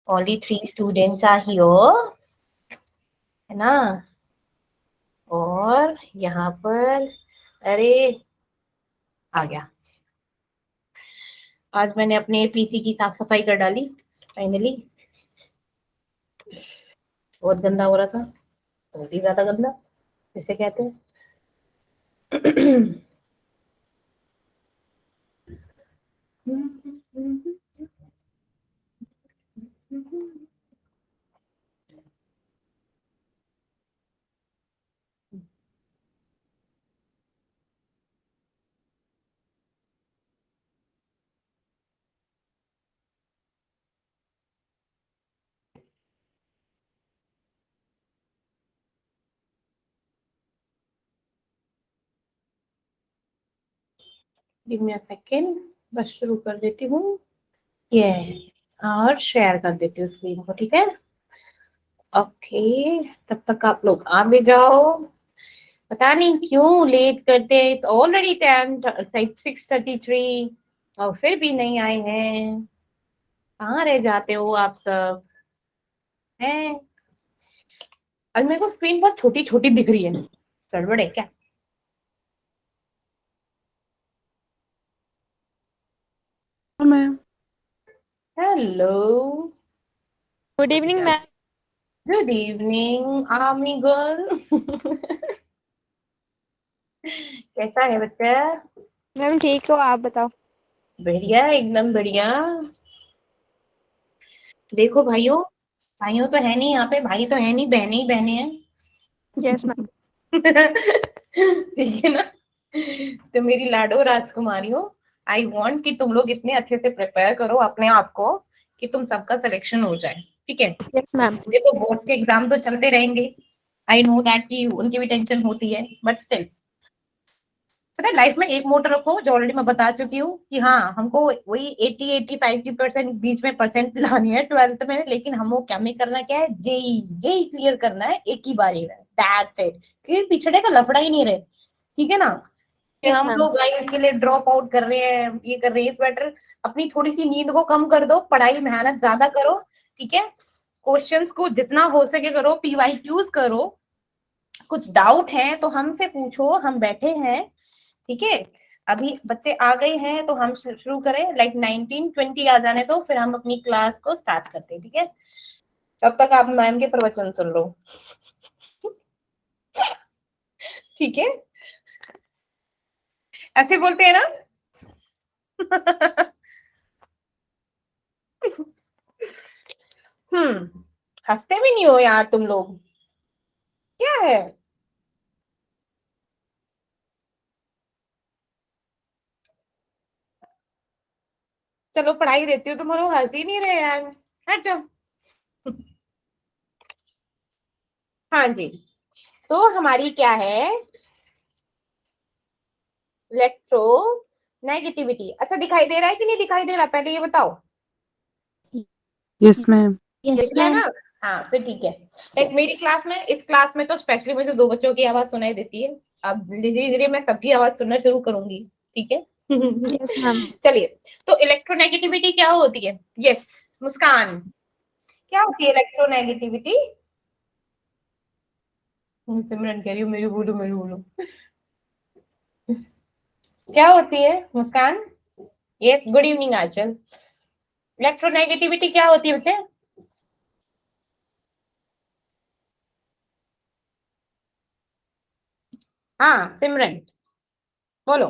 Only 3 students are here, है ना? और यहाँ पर अरे आ गया। आज मैंने अपने पीसी की साफ सफाई कर डाली फाइनली। बहुत गंदा हो रहा था, बहुत ही ज्यादा गंदा जिसे कहते हैं। गिव मी अ सेकेंड, बस शुरू कर देती हूँ ये और शेयर कर देती हूँ स्क्रीन को, ठीक है? ओके, तब तक आप लोग आ भी जाओ। पता नहीं क्यों लेट करते हैं, इट्स ऑलरेडी 6:33 और फिर भी नहीं आए हैं। कहाँ रह जाते हो आप सब हैं? और मेरे को स्क्रीन बहुत छोटी छोटी दिख रही है, गड़बड़ है क्या? Ma'am hello, good evening ma'am. Good evening army girl. कैसा है बच्चा? मैम ठीक हो, आप बताओ। बढ़िया, एकदम बढ़िया। देखो भाइयों, भाइयों तो है नहीं यहाँ पे, भाई तो है नहीं, बहनें ही बहनें हैं। Yes ma'am. ठीक है ना? तो मेरी लाडो राजकुमारी हो, आई वांट कि तुम लोग इतने अच्छे से प्रिपेयर करो अपने आप को कि तुम सबका सिलेक्शन हो जाए, ठीक है? Yes ma'am. देखो बोर्ड्स के एग्जाम तो चलते रहेंगे, आई नो दैट कि उनकी भी टेंशन होती है, बट स्टिल पता है लाइफ में एक मोटर रखो, जो ऑलरेडी मैं बता चुकी हूँ कि हाँ हमको वही 80-85 की परसेंट बीच में परसेंट लानी है 12th में, लेकिन हमको क्या में करना क्या है, जेई जेई क्लियर करना है एक ही बारी में, दैट्स इट। क्योंकि पिछड़े का लफड़ा ही नहीं रहे, ठीक है ना? कि यस हम मैम। लोग भाई इसके लिए ड्रॉप आउट कर रहे हैं, ये कर रहे हैं, बेटर अपनी थोड़ी सी नींद को कम कर दो, पढ़ाई मेहनत ज्यादा करो, ठीक है? क्वेश्चंस को जितना हो सके करो, पीवाईक्यूज करो, कुछ डाउट है तो हमसे पूछो, हम बैठे हैं, ठीक है? अभी बच्चे आ गए हैं तो हम शुरू करें, लाइक 19-20 आ जाने तो फिर हम अपनी क्लास को स्टार्ट करते हैं, ठीक है? तब तक आप मैम के प्रवचन सुन लो, ठीक है? ऐसे बोलते हैं ना? हंसते भी नहीं हो यार तुम लोग, क्या है? चलो पढ़ाई देती हूँ, तुम लोग हंस ही नहीं रहे यार, हट जाओ। हाँ जी, तो हमारी क्या है, इलेक्ट्रोनेगेटिविटी। अच्छा दिखाई दे रहा है कि नहीं दिखाई दे रहा, पहले ये बताओ। Yes ma'am. यस दिख रहा है मैम। ना? हाँ फिर ठीक है। एक मेरी क्लास में, इस क्लास में तो स्पेशली मुझे 2 बच्चों की आवाज सुनाई देती है, अब धीरे धीरे मैं सबकी आवाज सुनना शुरू करूंगी, ठीक है? Yes ma'am. चलिए, तो इलेक्ट्रोनेगेटिविटी क्या होती है? यस, मुस्कान, क्या होती है इलेक्ट्रोनेगेटिविटी? सिमरन कह रही हूँ मेरी बोलो, मेरी बोलो। क्या होती है मुस्कान? यस, गुड इवनिंग आंचल। इलेक्ट्रोनेगेटिविटी क्या होती है बच्चे? हाँ सिमरन बोलो।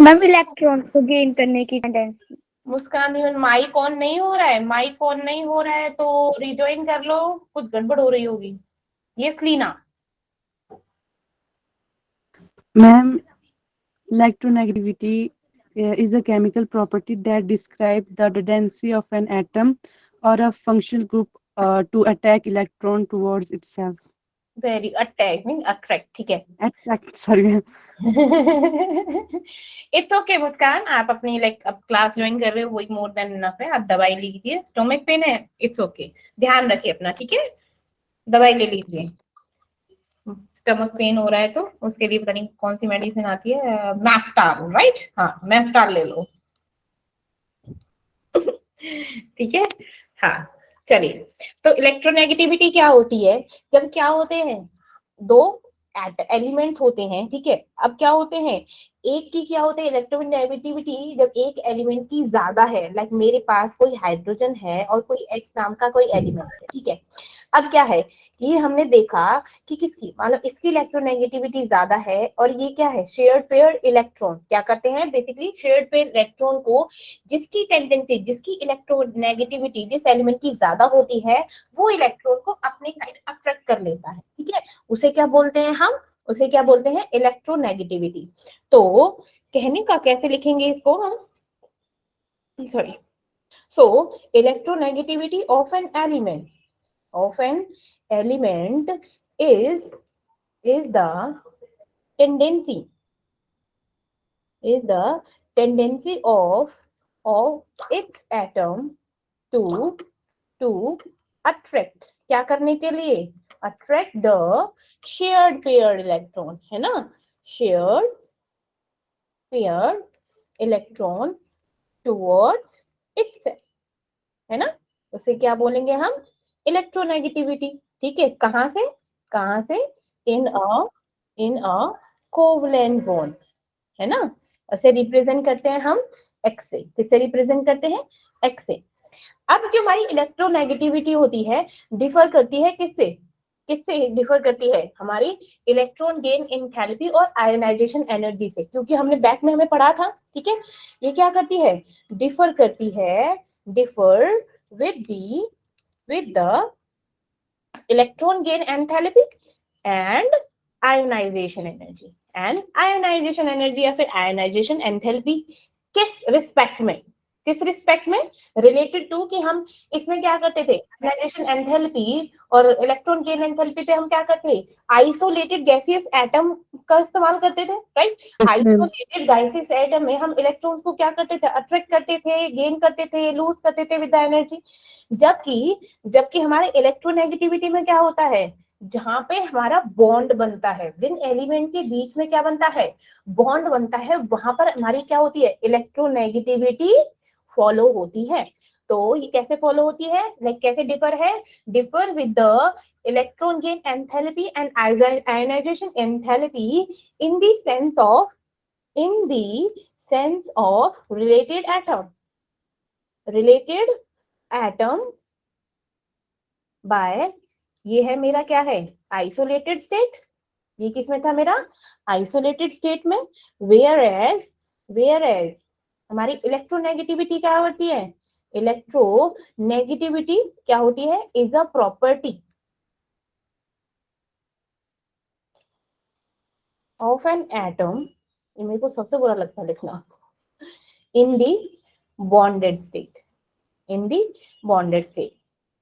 मैम इलेक्ट्रॉन को गेन करने की टेंडेंसी। मुस्कान माइक ऑन नहीं हो रहा है, माइक ऑन नहीं हो रहा है तो रिज्वाइन कर लो, कुछ गड़बड़ हो रही होगी। ये Leena. Ma'am, electronegativity is a chemical property that describes the tendency of an atom or a functional group to attack electron towards itself. Very attack mean attract, ठीक है? Attract, sorry ma'am. It's okay Muskan, आप अपनी like अब class join कर रहे हो, वही more than enough है। आप दवाई लीजिए, स्टोमक पेन है, इट्स ओके, ध्यान रखिए अपना, ठीक है? दवाई ले लीजिए। स्टमक पेन हो रहा है तो उसके लिए पता नहीं कौन सी मेडिसिन आती है, मैफ्टाल, राइट? हाँ मैफ्टाल ले लो। ठीक है। हाँ चलिए, तो इलेक्ट्रोनेगेटिविटी क्या होती है? जब क्या होते हैं, दो एलिमेंट्स होते हैं, ठीक है। अब क्या होते हैं, एक की क्या होते हैं इलेक्ट्रोनेगेटिविटी, जब एक एलिमेंट की ज्यादा है, लाइक मेरे पास कोई हाइड्रोजन है और कोई एक्स नाम का कोई एलिमेंट है, ठीक है। अब क्या है, ये हमने देखा कि किसकी, मतलब इसकी इलेक्ट्रोनेगेटिविटी ज्यादा है, और ये क्या है, शेयर्ड पेयर इलेक्ट्रॉन क्या करते हैं, बेसिकली शेयर्ड पेयर इलेक्ट्रॉन को, जिसकी टेंडेंसी, जिसकी इलेक्ट्रोनेगेटिविटी जिस एलिमेंट की ज्यादा होती है, वो इलेक्ट्रॉन को अपने साइड अट्रैक्ट कर लेता है, ठीक है। उसे क्या बोलते हैं हम, उसे क्या बोलते हैं, इलेक्ट्रोनेगेटिविटी। तो कहने का कैसे लिखेंगे इसको हम, sorry, so electronegativity of an element is the tendency of its atom to attract, क्या करने के लिए, attract the shared paired electron, है ना, shared paired electron towards itself, है ना। उसे क्या बोलेंगे हम, इलेक्ट्रोनेगेटिविटी, ठीक है। कहां से, इन अ कोवलेंट बॉन्ड, है ना। उसे रिप्रेजेंट करते हैं हम एक्स से, किससे रिप्रेजेंट करते हैं, एक्स से। अब जो हमारी इलेक्ट्रोनेगेटिविटी होती है, डिफर करती है किससे, किससे डिफर करती है, हमारी इलेक्ट्रॉन गेन एंथैल्पी और आयोनाइजेशन एनर्जी से, क्योंकि हमने बैक में हमें पढ़ा था, ठीक है। ये क्या करती है, डिफर करती है, differ with the electron gain enthalpy and ionization energy, या फिर ionization enthalpy किस रिस्पेक्ट में, रिलेटेड टू, कि हम इसमें क्या करते थे, आयोनाइजेशन एंथैल्पी और इलेक्ट्रॉन गेन एंथैल्पी पे हम क्या करते थे, आइसोलेटेड गैसियस एटम का इस्तेमाल करते थे, राइट। आइसोलेटेड गैसियस एटम में हम इलेक्ट्रॉन्स को क्या करते थे, अट्रैक्ट करते थे, गेन करते थे, लूज करते थे विद एनर्जी। जबकि हमारे इलेक्ट्रोनेगेटिविटी में क्या होता है, जहां पे हमारा बॉन्ड बनता है, जिन एलिमेंट के बीच में क्या बनता है, बॉन्ड बनता है, वहां पर हमारी क्या होती है, इलेक्ट्रोनेगेटिविटी फॉलो होती है। तो ये कैसे फॉलो होती है, लाइक कैसे डिफर है, differ with the electron gain enthalpy and ionization enthalpy in the sense of related atom by, ये है मेरा क्या है, आइसोलेटेड स्टेट, ये किसमें था मेरा, आइसोलेटेड स्टेट में। वेयर एज हमारी इलेक्ट्रोनेगेटिविटी क्या होती है, इलेक्ट्रोनेगेटिविटी क्या होती है, is a property of an atom, ये मेरे को सबसे बुरा लगता है लिखना, इन दी बॉन्डेड स्टेट,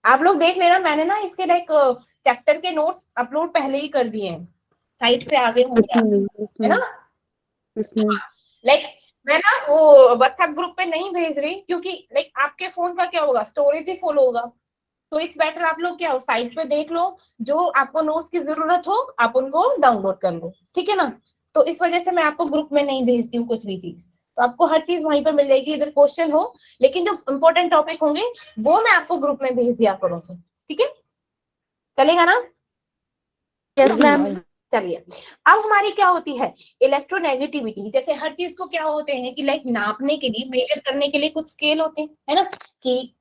आप लोग देख लेना, मैंने ना इसके लाइक चैप्टर के नोट्स अपलोड पहले ही कर दिए हैं, साइट पे आ गए होंगे आप, है ना। लाइक मैं ना वो व्हाट्सएप ग्रुप पे नहीं भेज रही, क्योंकि लाइक आपके फोन का क्या होगा, स्टोरेज ही फुल होगा, तो इट्स बेटर आप लोग क्या हो, साइट पे देख लो, जो आपको नोट्स की जरूरत हो आप उनको डाउनलोड कर लो, ठीक है ना। तो इस वजह से मैं आपको ग्रुप में नहीं भेजती हूँ कुछ भी चीज, तो आपको हर चीज वहीं पर मिल जाएगी, इधर क्वेश्चन हो, लेकिन जो इंपॉर्टेंट टॉपिक होंगे वो मैं आपको ग्रुप में भेज दिया करूंगी, ठीक है, चलेगा ना। Yes ma'am. चलिए, अब हमारी क्या होती है इलेक्ट्रोनेगेटिविटी, जैसे हर चीज को क्या होते हैं कि लाइक नापने के लिए, मेजर करने के लिए कुछ स्केल होते हैं, है ना, कि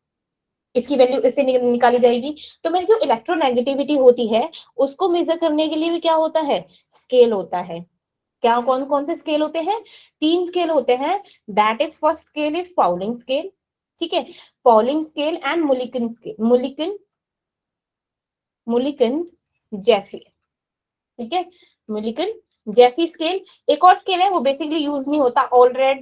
इसकी वैल्यू इससे निकाली जाएगी। तो मेरी जो इलेक्ट्रोनेगेटिविटी होती है उसको मेजर करने के लिए भी क्या होता है, स्केल होता है। क्या, कौन कौन से स्केल होते हैं, 3 स्केल होते हैं, that is first scale is Pauling scale, ठीक है, Pauling scale and Mulliken Jeffy, ठीक है, मुलिकन जेफी स्केल। एक और स्केल है वो बेसिकली यूज नहीं होता, ऑलरेड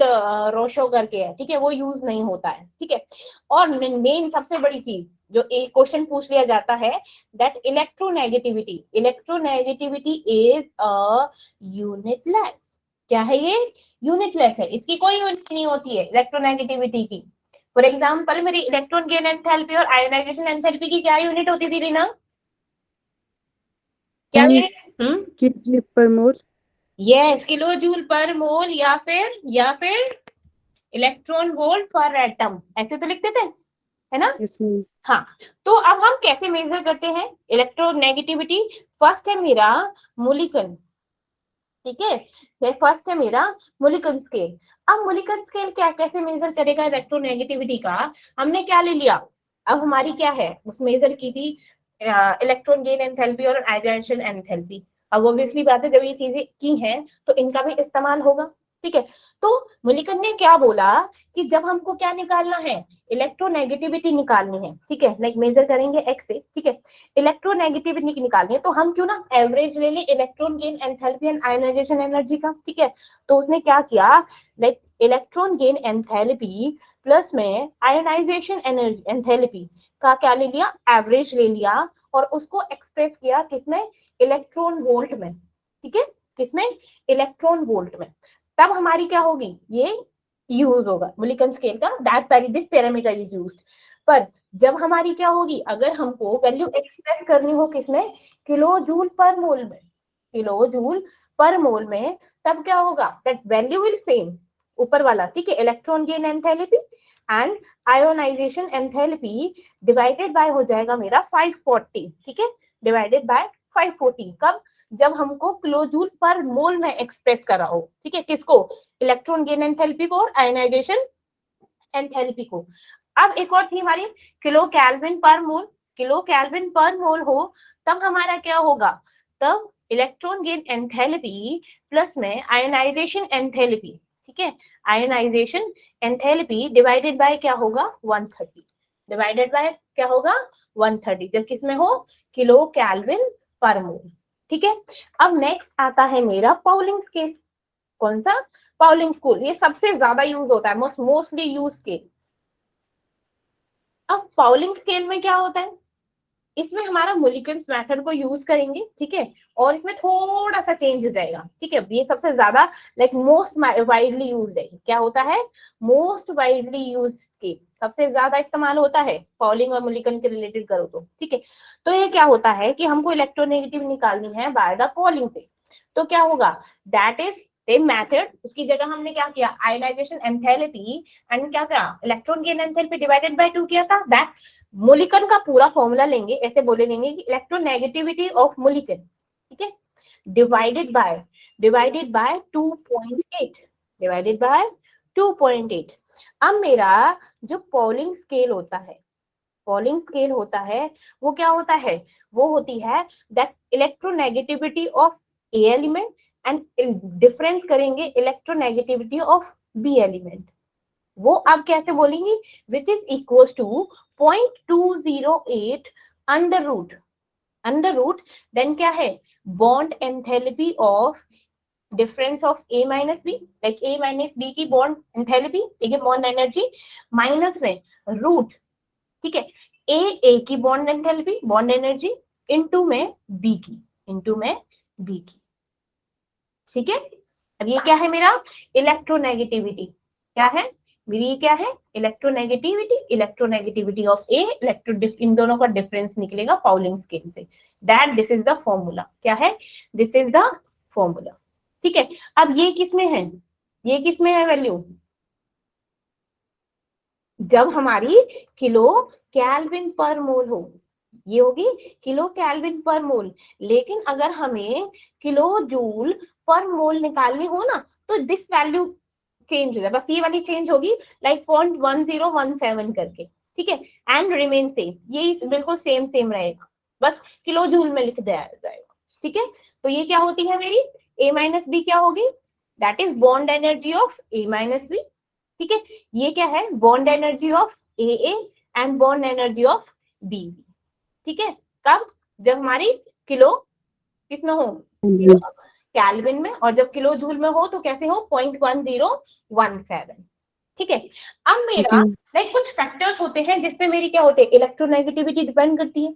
रोशो करके है, ठीक है, वो यूज नहीं होता है, ठीक है। और मेन सबसे बड़ी चीज जो एक क्वेश्चन पूछ लिया जाता है, that electronegativity is a unitless, क्या है ये, यूनिटलेस है, इसकी कोई यूनिट नहीं होती है इलेक्ट्रोनेगेटिविटी की। फॉर एग्जाम्पल मेरी इलेक्ट्रॉन गेन एंथैल्पी और आयोनाइजेशन एंथैल्पी की क्या यूनिट होती थी रीना, क्या unit, kg per mole, yes, kilo joule per mole, या फिर इलेक्ट्रॉन वोल्ट पर एटम, ऐसे तो लिखते थे, है ना? Yes, ma'am. हाँ, तो अब हम कैसे मेजर करते हैं इलेक्ट्रोनेगेटिविटी? फर्स्ट है मेरा मुलिकन, ठीक है, ये फर्स्ट है मेरा मुलिकन स्केल। अब मुलिकन स्केल क्या कैसे मेजर करेगा इलेक्ट्रोनेगेटिविटी का? हमने क्या ले लिया, अब हमारी क्या है, उस मेजर की थी इलेक्ट्रॉन गेन एंथैल्पी और आयोनाइजेशन एंथैल्पी। अब ऑब्वियसली बात है, जब ये चीजें की हैं तो इनका भी इस्तेमाल होगा, ठीक है। तो मुलिकन ने क्या बोला कि जब हमको क्या निकालना है, इलेक्ट्रोनेगेटिविटी निकालनी है, ठीक है, लाइक मेजर करेंगे एक्स से, ठीक है, इलेक्ट्रोनेगेटिविटी निकालनी है, तो हम क्यों ना एवरेज ले लें electron gain enthalpy and ionization energy का, ठीक है। तो उसने क्या किया, like electron gain enthalpy plus में आयोनाइजेशन एनर्जी एंथैल्पी का क्या ले लिया, एवरेज ले लिया, और उसको एक्सप्रेस किया किसमें, इलेक्ट्रॉन वोल्ट में, ठीक है, किसमें, इलेक्ट्रॉन वोल्ट में। तब हमारी क्या होगी, ये यूज होगा मुलिकन स्केल का, that this parameter is used. पर जब हमारी क्या होगी, अगर हमको वैल्यू एक्सप्रेस करनी हो किसमें, किलो जूल पर मोल में, किलो जूल पर मोल में, तब क्या होगा, दैट वैल्यू विल सेम, ऊपर वाला, ठीक है, electron gain enthalpy and ionization enthalpy divided by हो जाएगा मेरा 540, ठीक है, डिवाइडेड बाय 540। कब, जब हमको किलो जूल पर मोल में एक्सप्रेस करा हो, ठीक है, किसको, इलेक्ट्रॉन गेन एंथैल्पी को और आयोनाइजेशन एंथैल्पी को। अब एक और थी हमारी किलो केल्विन पर मोल, किलो केल्विन पर मोल हो तब हमारा क्या होगा, तब इलेक्ट्रॉन गेन एंथैल्पी प्लस में आयोनाइजेशन एंथैल्पी, ठीक है, आयोनाइजेशन एंथैल्पी डिवाइडेड बाय क्या होगा 130, डिवाइडेड बाय क्या होगा 130, जब किसमें हो, किलो केल्विन पर मोल, ठीक है। अब नेक्स्ट आता है मेरा पाउलिंग स्केल। कौन सा, पाउलिंग स्केल, ये सबसे ज्यादा यूज होता है, मोस्टली यूज स्केल। अब पाउलिंग स्केल में क्या होता है, इसमें हमारा मुलिकन्स मेथड को यूज करेंगे, ठीक है, और इसमें थोड़ा सा चेंज हो जाएगा, ठीक है, ये सबसे ज्यादा लाइक मोस्ट वाइडली यूज्ड है, क्या होता है, मोस्ट वाइडली यूज्ड स्केल, सबसे ज्यादा इस्तेमाल होता है पाउलिंग और मुलिकन के रिलेटेड करो तो, ठीक है। तो ये क्या होता है कि हमको इलेक्ट्रोनेगेटिव निकालनी है बाय द पाउलिंग से, तो क्या होगा, दैट इज सेम मेथड, उसकी जगह हमने क्या किया, आयोनाइजेशन एंथैल्पी एंड क्या किया, electron gain enthalpy divided by 2 किया था, दैट मुलिकन का पूरा फॉर्मूला लेंगे, ऐसे बोले लेंगे कि इलेक्ट्रोनेगेटिविटी ऑफ मुलिकन, ठीक है, डिवाइडेड बाय 2.8, डिवाइडेड बाय 2.8। अब मेरा जो पॉलिंग स्केल होता है, पॉलिंग स्केल होता है, वो क्या होता है, वो होती है that electronegativity of A element and difference करेंगे इलेक्ट्रोनेगेटिविटी ऑफ बी एलिमेंट, वो आप कैसे बोलेंगे, which is equal to 0.208 under root then क्या है, bond enthalpy of difference of A minus B, like A minus B की बॉन्ड एंथैल्पी, ठीक है, बॉन्ड एनर्जी माइनस में रूट, ठीक है, ए की bond enthalpy bond energy into में बी की, इनटू में बी की, ठीक है। अब ये क्या है मेरा इलेक्ट्रोनेगेटिविटी, क्या है मेरी, ये क्या है electronegativity, electronegativity of A electro, इन दोनों का डिफरेंस निकलेगा पाउलिंग स्केल से, that this is the formula, क्या है, दिस इज द फॉर्मूला, ठीक है। अब ये किसमें है, ये किसमें है वैल्यू, जब हमारी किलो केल्विन पर मोल हो, ये होगी किलो केल्विन पर मोल, लेकिन अगर हमें किलो जूल पर मोल निकालनी हो ना, तो दिस वैल्यू चेंज हो जाए, बस ये वाली चेंज होगी, लाइक 0.1017 करके, ठीक है, एंड रिमेन सेम, ये बिल्कुल सेम सेम रहेगा, बस किलो जूल में लिख दिया जाएगा, ठीक है। तो ये क्या होती है मेरी ए माइनस बी, क्या होगी, that is bond energy of A minus B, ठीक है, ये क्या है bond energy of A and bond energy of B, ठीक है। कब, जब हमारी किलो किसमें हो, किलो केल्विन में, और जब किलो जूल में हो तो कैसे हो 0.1017, ठीक है। अब मेरा लाइक कुछ फैक्टर्स होते हैं जिसपे मेरी क्या होते हैं इलेक्ट्रोनेगेटिविटी डिपेंड करती है,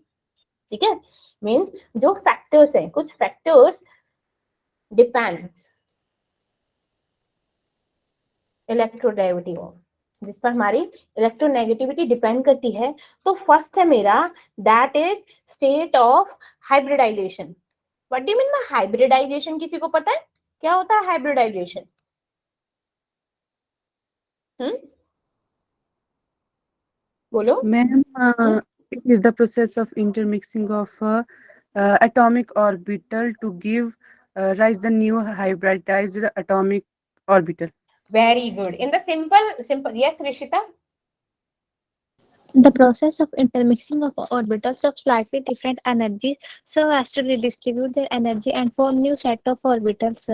ठीक है, मींस जो फैक्टर्स हैं, कुछ फैक्टर्स डिपेंड इलेक्ट्रोनेगेटिविटी ऑफ, जिस पर हमारी इलेक्ट्रोनेगेटिविटी डिपेंड करती है। तो फर्स्ट है मेरा that is state of hybridization. What do you mean by hybridization, किसी को पता है क्या होता है हाइब्रिडाइजेशन? बोलो। Ma'am, it is the process of intermixing of atomic orbital to give rise the new hybridized atomic orbital. Very good. In the simple yes Rishita. The process of intermixing of orbitals of slightly different energies so as to redistribute their energy and form new set of orbitals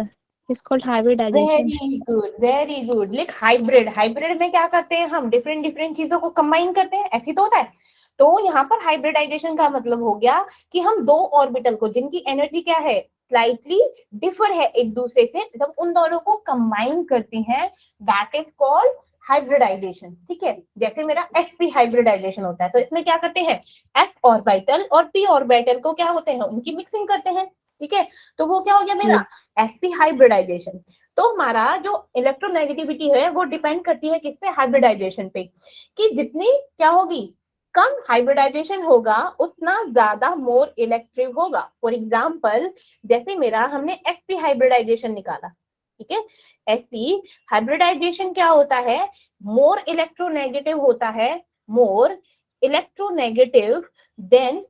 is called hybridization. Very good very good. Like hybrid, hybrid में क्या करते हैं हम, different different चीजों को combine करते हैं, ऐसे तो होता है। तो यहाँ पर हाइब्रिडाइजेशन का मतलब हो गया कि हम दो ऑर्बिटल को जिनकी एनर्जी क्या है, स्लाइटली डिफर है एक दूसरे से, जब उन दोनों को कंबाइन करते हैं दैट इज कॉल्ड हाइब्रिडाइजेशन। ठीक है, जैसे मेरा sp हाइब्रिडाइजेशन होता है, तो इसमें क्या करते हैं, s ऑर्बिटल और p ऑर्बिटल को क्या होते हैं, उनकी मिक्सिंग करते हैं। ठीक है, तो वो क्या हो गया मेरा sp हाइब्रिडाइजेशन। तो हमारा जो इलेक्ट्रोनेगेटिविटी है वो डिपेंड करती है किस पे, हाइब्रिडाइजेशन पे, कि जितनी क्या होगी, कम हाइब्रिडाइजेशन होगा उतना ज्यादा मोर इलेक्ट्रिक होगा। फॉर एग्जांपल जैसे मेरा हमने sp हाइब्रिडाइजेशन निकाला, ठीक है, sp हाइब्रिडाइजेशन क्या होता है, मोर इलेक्ट्रोनेगेटिव होता है, more electronegative than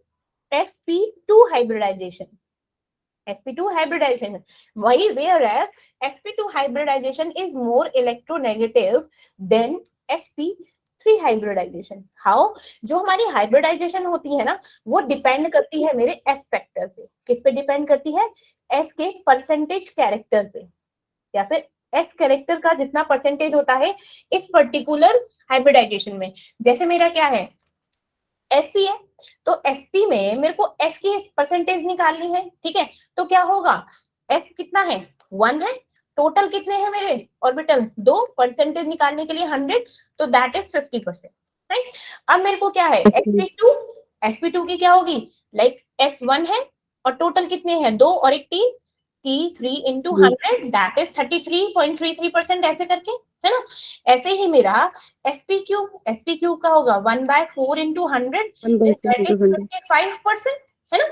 sp2 hybridization, sp2 hybridization, while whereas sp2 hybridization is more electronegative than sp3 hybridization. How? जो हमारी हाइब्रिडाइजेशन होती है ना, वो डिपेंड करती है मेरे s फैक्टर पे। किस पे डिपेंड करती है, s के परसेंटेज कैरेक्टर पे, या फिर s कैरेक्टर का जितना परसेंटेज होता है इस पर्टिकुलर हाइब्रिडाइजेशन में। जैसे मेरा क्या है, sp है, तो sp में मेरे को s की परसेंटेज निकालनी है। ठीक है, तो क्या होगा, s कितना है, 1 है, टोटल कितने हैं मेरे ऑर्बिटल, 2, परसेंटेज निकालने के लिए 100, तो दैट इज 50%। राइट, अब मेरे को क्या है, sp2 की क्या होगी, लाइक s1 है और टोटल कितने हैं, 2 और 1 3, t3 into 100 दैट इज 33.33%, ऐसे करके, है ना। ऐसे ही मेरा sp क्यूब का होगा 1/4 into 100 दैट इज 25%, है ना।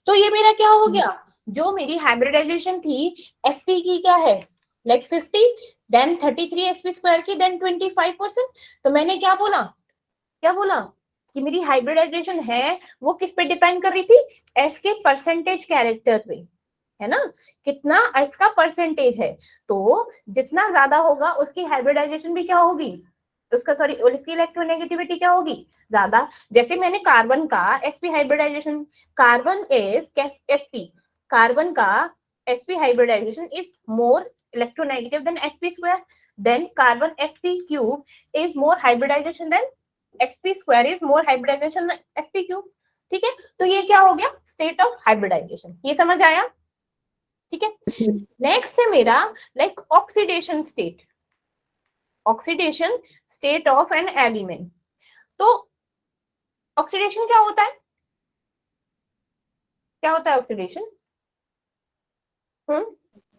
तो ये मेरा क्या हो गया, जो मेरी हाइब्रिडाइजेशन थी sp की क्या है, लाइक 50, देन 33 sp स्क्वायर की, देन 25%। तो मैंने क्या बोला, क्या बोला कि मेरी हाइब्रिडाइजेशन है वो किस पे डिपेंड कर रही थी, s के परसेंटेज कैरेक्टर पे, है ना, कितना s का परसेंटेज है, तो जितना ज्यादा होगा उसकी हाइब्रिडाइजेशन भी क्या होगी, उसका सॉरी इसकी इलेक्ट्रोनेगेटिविटी क्या होगी, ज्यादा। जैसे मैंने कार्बन का sp hybridization, carbon is sp, carbon का sp hybridization is more electronegative than sp square, then carbon sp cube is more hybridization than sp square is more hybridization than sp cube. ठीक है, तो ये क्या हो गया, state of hybridisation, ये समझ आया। ठीक है, नेक्स्ट है मेरा like oxidation state, oxidation state of an element. तो ऑक्सीडेशन क्या होता है, क्या होता है ऑक्सीडेशन,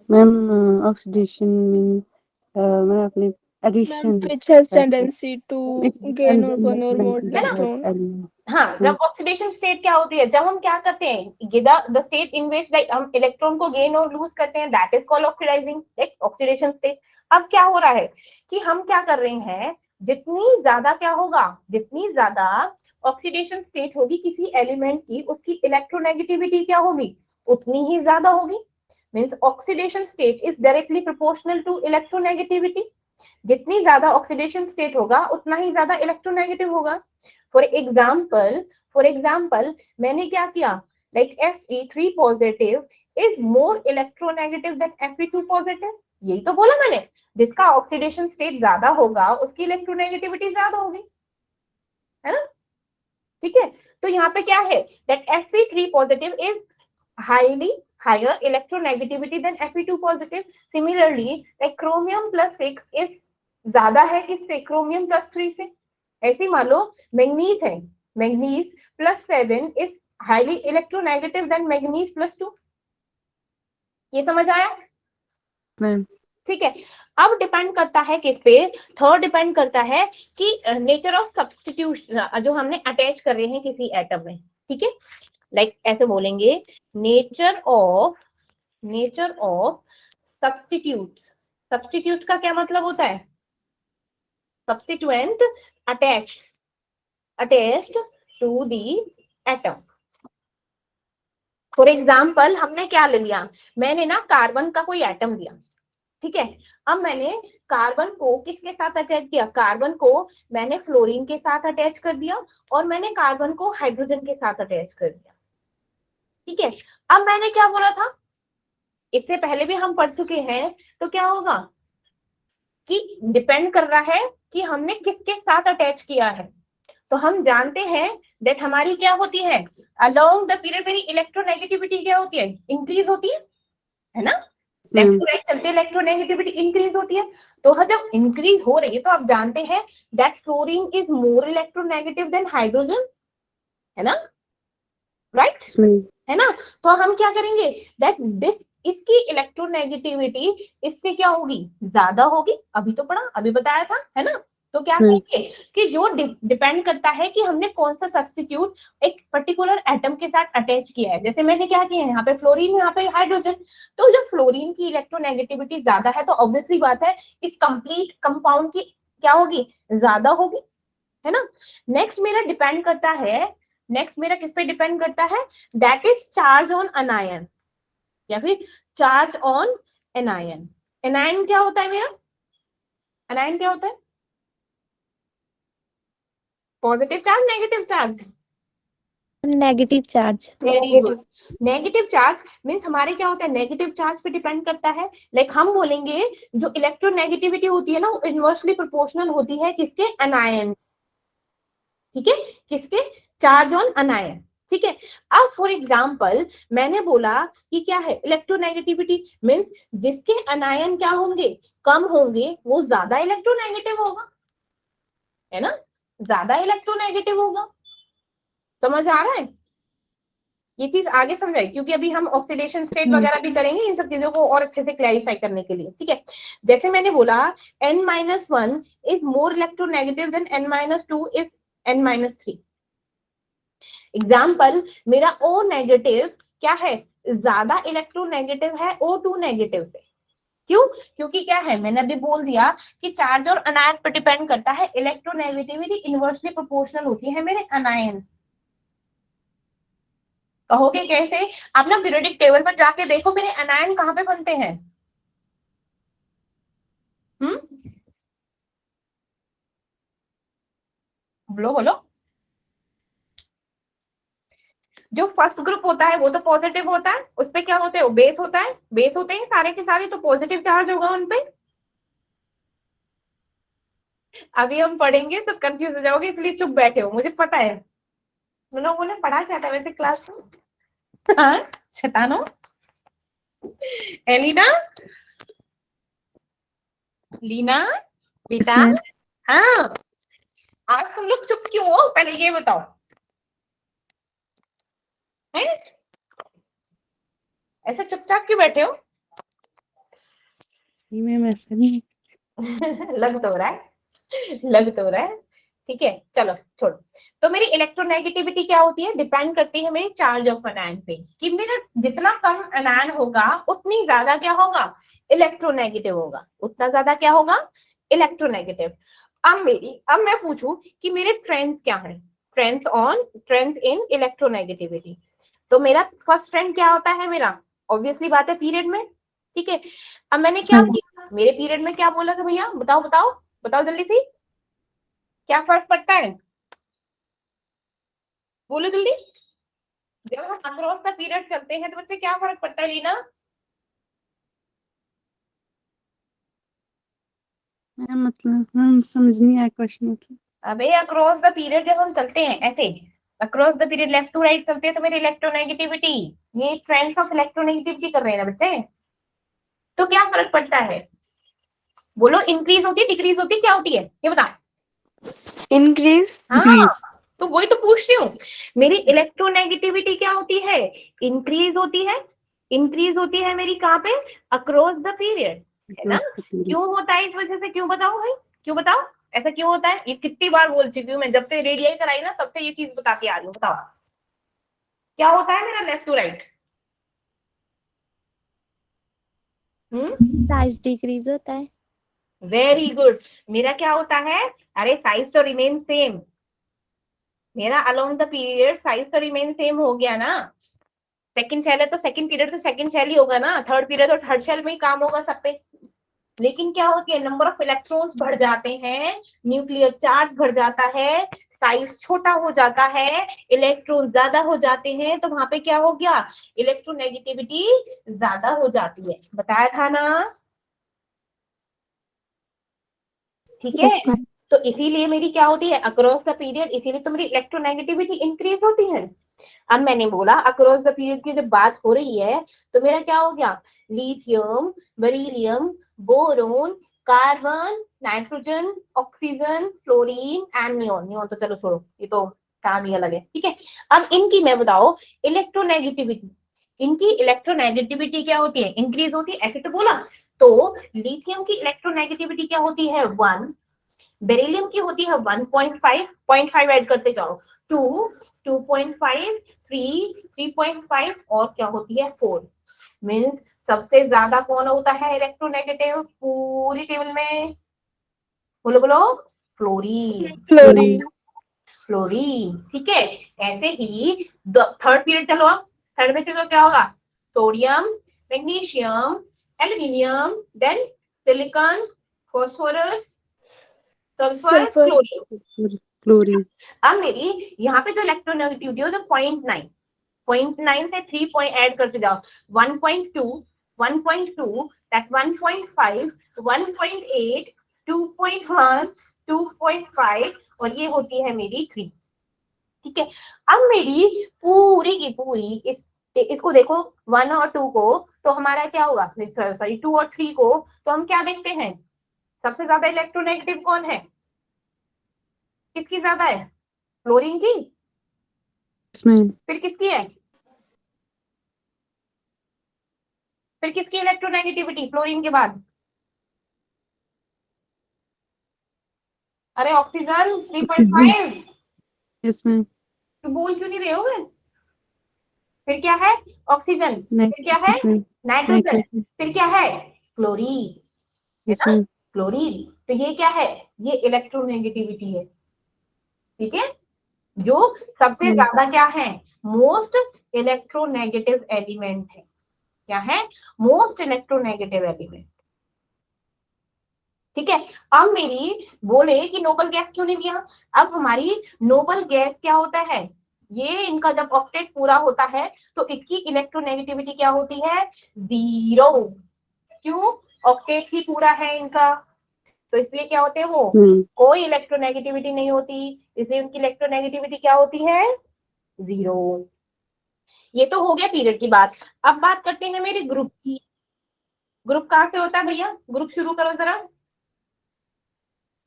मैम ऑक्सीडेशन मीन मैं अपने addition which has tendency to gain or one or more electron. हाँ, जब ऑक्सीडेशन स्टेट क्या होती है, जब हम क्या करते हैं, the state in which like हम इलेक्ट्रॉन को गेन और लूज करते हैं, that is called oxidizing, like oxidation state. अब क्या हो रहा है कि हम क्या कर रहे हैं, जितनी ज्यादा क्या होगा, जितनी ज्यादा ऑक्सीडेशन स्टेट होगी किसी एलिमेंट की, उसकी इलेक्ट्रोनेगेटिविटी क्या होगी, उतनी ही ज्यादा होगी। Means oxidation state is directly proportional to electronegativity, जितनी ज्यादा ऑक्सीडेशन स्टेट होगा उतना ही ज्यादा इलेक्ट्रोनेगेटिव होगा। फॉर एग्जाम्पल मैंने क्या किया, like Fe3 positive is more electronegative then Fe2 positive, यही तो बोला मैंने, जिसका ऑक्सीडेशन स्टेट ज्यादा होगा उसकी इलेक्ट्रोनेगेटिविटी ज्यादा होगी, है ना। ठीक है, तो यहाँ पे क्या है, that Fe3 positive is highly higher electronegativity than Fe2 positive. Similarly, like chromium plus 6 is ज्यादा है किससे, chromium plus 3 से। ऐसे मान लो मैग्नीज है, manganese plus 7 is highly electronegative than manganese plus 2। ये समझ आया, ठीक है। अब डिपेंड करता है किस पे, थर्ड डिपेंड करता है कि नेचर ऑफ सब्स्टिट्यूशन जो हमने अटैच कर रहे हैं किसी एटम में। ठीक है, लाइक ऐसे बोलेंगे, नेचर ऑफ सब्स्टिट्यूट्स। सब्स्टिट्यूट का क्या मतलब होता है, substituent attached, attached to the atom. For example हमने क्या ले लिया, मैंने ना कार्बन का कोई एटम लिया, ठीक है। अब मैंने कार्बन को किसके साथ अटैच किया, कार्बन को मैंने फ्लोरीन के साथ अटैच कर दिया और मैंने कार्बन को हाइड्रोजन के साथ अटैच कर दिया, ठीक है। अब मैंने क्या बोला था, इससे पहले भी हम पढ़ चुके हैं, तो क्या होगा कि डिपेंड कर रहा है कि हमने किसके साथ अटैच किया है। तो हम जानते हैं दैट हमारी क्या होती है, अलोंग द पीरियड मेरी इलेक्ट्रोनेगेटिविटी क्या होती है, इंक्रीज होती है ना, लेफ्ट टू राइट चलते इलेक्ट्रोनेगेटिविटी इंक्रीज होती है। तो जब इंक्रीज हो रही है तो आप जानते हैं that fluorine is more electronegative then hydrogen, है ना, राइट है ना। तो हम क्या करेंगे दैट दिस इसकी इलेक्ट्रोनेगेटिविटी इससे क्या होगी, ज्यादा होगी, अभी तो पढ़ा, अभी बताया था, है ना। तो क्या करेंगे कि जो डिपेंड करता है कि हमने कौन सा सब्स्टिट्यूट एक पर्टिकुलर एटम के साथ अटैच किया है। जैसे मैंने क्या किया है, यहाँ पे फ्लोरीन, यहाँ पे हाइड्रोजन, तो जब फ्लोरीन की इलेक्ट्रोनेगेटिविटी ज्यादा है तो ऑब्वियसली बात है इस कंप्लीट कंपाउंड की क्या होगी, ज्यादा होगी, है ना। नेक्स्ट मेरा डिपेंड करता है, नेक्स्ट मेरा किस पे डिपेंड करता है, दैट इज चार्ज ऑन अनायन या फिर चार्ज ऑन एनायन। एनायन क्या होता है मेरा, एनायन क्या होता है, positive charge negative charge, negative charge. Very good. Negative charge means हमारे क्या होता है, नेगेटिव चार्ज पे डिपेंड करता है। लाइक हम बोलेंगे जो इलेक्ट्रोनेगेटिविटी होती है ना वो इनवर्सली प्रोपोर्शनल होती है किसके, अनायन, ठीक है, किसके, चार्ज ऑन अनायन, ठीक है। अब फॉर एग्जाम्पल मैंने बोला कि क्या है इलेक्ट्रोनेगेटिविटी मीन्स जिसके अनायन क्या होंगे, कम होंगे, वो ज्यादा इलेक्ट्रोनेगेटिव होगा, है ना, ज्यादा इलेक्ट्रोनेगेटिव होगा। समझ आ रहा है, ये चीज आगे समझाई क्योंकि अभी हम ऑक्सीडेशन स्टेट वगैरह भी करेंगे इन सब चीजों को और अच्छे से क्लैरिफाई करने के लिए, ठीक है। जैसे मैंने बोला n-1 is more electronegative then n-2 is n-3। Example मेरा O नेगेटिव क्या है, ज्यादा इलेक्ट्रोनेगेटिव है O2 नेगेटिव से। क्यों, क्योंकि क्या है, मैंने अभी बोल दिया कि चार्ज और अनायन पर डिपेंड करता है, इलेक्ट्रोनेगेटिविटी इनवर्सली प्रोपोर्शनल होती है मेरे अनायन। कहोगे कैसे, आप ना पीरियोडिक टेबल पर जाके देखो मेरे अनायन कहाँ पे बनते हैं, बोलो बोलो। जो फर्स्ट ग्रुप होता है वो तो पॉजिटिव होता है, उस पे क्या होते हैं, बेस होता है, बेस होते हैं सारे के सारे, तो पॉजिटिव चार्ज होगा उनपे। अभी हम पढ़ेंगे तो कंफ्यूज हो जाओगे इसलिए चुप बैठे हो, मुझे पता है। तुम लोगों ने पढ़ा क्या था वैसे क्लास में, हाँ शैतानो, एलिना, लीना, बेटा, हाँ आज तुम लोग चुप क्यों हो, पहले ये बताओ, है ऐसे चुपचाप क्यों बैठे हो, मैम ऐसा नहीं। लग तो रहा है, लग तो रहा है, ठीक है चलो छोड़ो। तो मेरी इलेक्ट्रोनेगेटिविटी क्या होती है, डिपेंड करती है मेरी चार्ज ऑफ अनायन पे, कि मेरा जितना कम अनायन होगा उतनी ज्यादा क्या होगा, इलेक्ट्रोनेगेटिव होगा, उतना ज्यादा क्या होगा, इलेक्ट्रोनेगेटिव। अब मैं पूछूं कि मेरे ट्रेंड्स क्या है, ट्रेंड्स इन इलेक्ट्रोनेगेटिविटी। तो मेरा फर्स्ट ट्रेंड क्या होता है मेरा, ऑब्वियसली बात है पीरियड में, ठीक है। अब मैंने क्या किया, मेरे पीरियड में क्या बोला था भैया, बताओ बताओ बताओ जल्दी से, क्या फर्क पड़ता है, बोलो जल्दी। जब हम अक्रॉस द पीरियड चलते हैं तो बच्चे क्या फर्क पड़ता है लीना, मैम मतलब मैम समझ नहीं आया क्वेश्चन मतलब। अबे अक्रॉस द पीरियड जब हम चलते हैं ऐसे, across the period left to right चलते हैं तो मेरी इलेक्ट्रोनेगेटिविटी, ये ट्रेंड्स ऑफ इलेक्ट्रोनेगेटिविटी कर रहे हैं ना बच्चे, तो क्या फर्क पड़ता है, बोलो इंक्रीज होती है डिक्रीज होती है क्या होती है, ये बता। इंक्रीज। हाँ तो वही तो पूछ रही हूँ, मेरी इलेक्ट्रोनेगेटिविटी क्या होती है, इंक्रीज होती है, इंक्रीज होती है मेरी कहाँ पे, अक्रॉस द पीरियड, है ना। क्यों होता है इस वजह से, क्यों बताओ भाई, क्यों बताओ ऐसा क्यों होता है, ये कितनी बार बोल चुकी हूँ मैं, जब से रेडियाई कराई ना तब से ये चीज बताती आ रही हूँ, बताओ क्या होता है मेरा left to right, size decrease होता है। Very good. मेरा क्या होता है, अरे साइज तो रिमेन सेम, मेरा अलोंग द पीरियड साइज तो रिमेन सेम हो गया ना। सेकंड शेल है तो सेकंड पीरियड तो सेकंड शेल ही होगा ना, थर्ड पीरियड तो थर्ड शेल में ही काम होगा सब पे। लेकिन क्या होती है, नंबर ऑफ इलेक्ट्रॉन्स बढ़ जाते हैं, न्यूक्लियर चार्ज बढ़ जाता है, साइज छोटा हो जाता है, इलेक्ट्रॉन ज्यादा हो जाते हैं, तो वहां पे क्या हो गया, इलेक्ट्रोनेगेटिविटी ज्यादा हो जाती है, बताया था ना। ठीक है, Yes, ma'am. तो इसीलिए मेरी क्या होती है अक्रॉस द पीरियड, इसीलिए तो मेरी इलेक्ट्रोनेगेटिविटी इंक्रीज होती है। अब मैंने बोला अक्रॉस द पीरियड की जब बात हो रही है तो मेरा क्या हो गया, lithium, beryllium, boron, carbon, nitrogen, oxygen, fluorine and neon. Neon तो चलो छोड़ो, ये तो काम ही अलग है। ठीक है, अब इनकी मैं बताओ इलेक्ट्रोनेगेटिविटी, इनकी इलेक्ट्रोनेगेटिविटी क्या होती है, इंक्रीज होती है, ऐसे तो बोला। तो लिथियम की इलेक्ट्रोनेगेटिविटी क्या होती है 1, बेरिलियम की होती है 1.5, 0.5 ऐड करते जाओ, 2, 2.5, 3, 3.5 और क्या होती है 4। मीन्स सबसे ज्यादा कौन होता है इलेक्ट्रोनेगेटिव पूरी टेबल में, बोलो बोलो, फ्लोरीन। फ्लोरीन। फ्लोरीन, ठीक है। ऐसे ही थर्ड पीरियड चलो, अब थर्ड में चलो क्या होगा, sodium, magnesium, aluminium, then silicon, phosphorus, sulphur, sulphur. Chlorine. Chlorine. अब मेरी यहाँ पे जो इलेक्ट्रोनेगेटिविटी हो तो 0.9, 0.9 से 3 पॉइंट ऐड करते जाओ, 1.2, 1.2, that 1.5, 1.8, 2.1, 2.5 और ये होती है मेरी 3। ठीक है, अब मेरी पूरी की पूरी इसको देखो 1 और 2 को, तो हमारा क्या होगा, सॉरी 2 और 3 को, तो हम क्या देखते हैं, सबसे ज्यादा इलेक्ट्रोनेगेटिव कौन है, किसकी ज्यादा है, फ्लोरीन की, Yes, ma'am. फिर किसकी है, फिर किसकी इलेक्ट्रोनेगेटिविटी फ्लोरीन के बाद, अरे ऑक्सीजन Oxygen. 3.5, Yes, ma'am. तो बोल क्यों नहीं रहे हो गए, फिर क्या है ऑक्सीजन, फिर क्या है Yes, ma'am. Nitrogen, Nitrogen. फिर क्या है क्लोरीन, है Yes, ना, ma'am. क्लोरीन। तो ये क्या है, ये इलेक्ट्रोनेगेटिविटी है। ठीक है, जो सबसे Hmm. ज्यादा क्या है, मोस्ट इलेक्ट्रोनेगेटिव एलिमेंट है, क्या है, मोस्ट इलेक्ट्रोनेगेटिव एलिमेंट। ठीक है, अब मेरी बोले कि नोबल गैस क्यों नहीं दिया, अब हमारी नोबल गैस क्या होता है, ये इनका जब ऑक्टेट पूरा होता है तो इसकी इलेक्ट्रोनेगेटिविटी क्या होती है 0। क्यों, ऑक्टेट ही पूरा है इनका, तो इसलिए क्या होते हैं वो, Hmm. कोई इलेक्ट्रोनेगेटिविटी नहीं होती, इसलिए उनकी इलेक्ट्रोनेगेटिविटी क्या होती है 0। ये तो हो गया पीरियड की बात। अब बात करते हैं मेरे ग्रुप की। ग्रुप कहाँ से होता है भैया, ग्रुप शुरू करो जरा,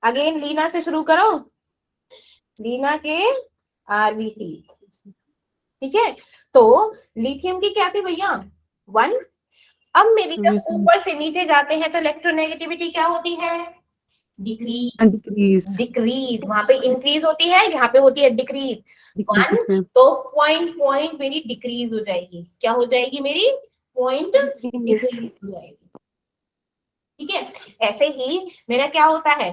अगेन लीना से शुरू करो, लीना के आरबीसी। ठीक है, तो लिथियम की क्या थी भैया 1। अब मेरी जब Yes, ma'am. ऊपर से नीचे जाते हैं तो इलेक्ट्रोनेगेटिविटी क्या होती है डिक्रीज, And decrease. डिक्रीज, वहां पे इंक्रीज होती है, यहाँ पे होती है डिक्रीज। Decrease, 1 yes, ma'am. तो पॉइंट मेरी डिक्रीज हो जाएगी, क्या हो जाएगी मेरी पॉइंट Decrease. डिक्रीज हो जाएगी। ठीक है, ऐसे ही मेरा क्या होता है,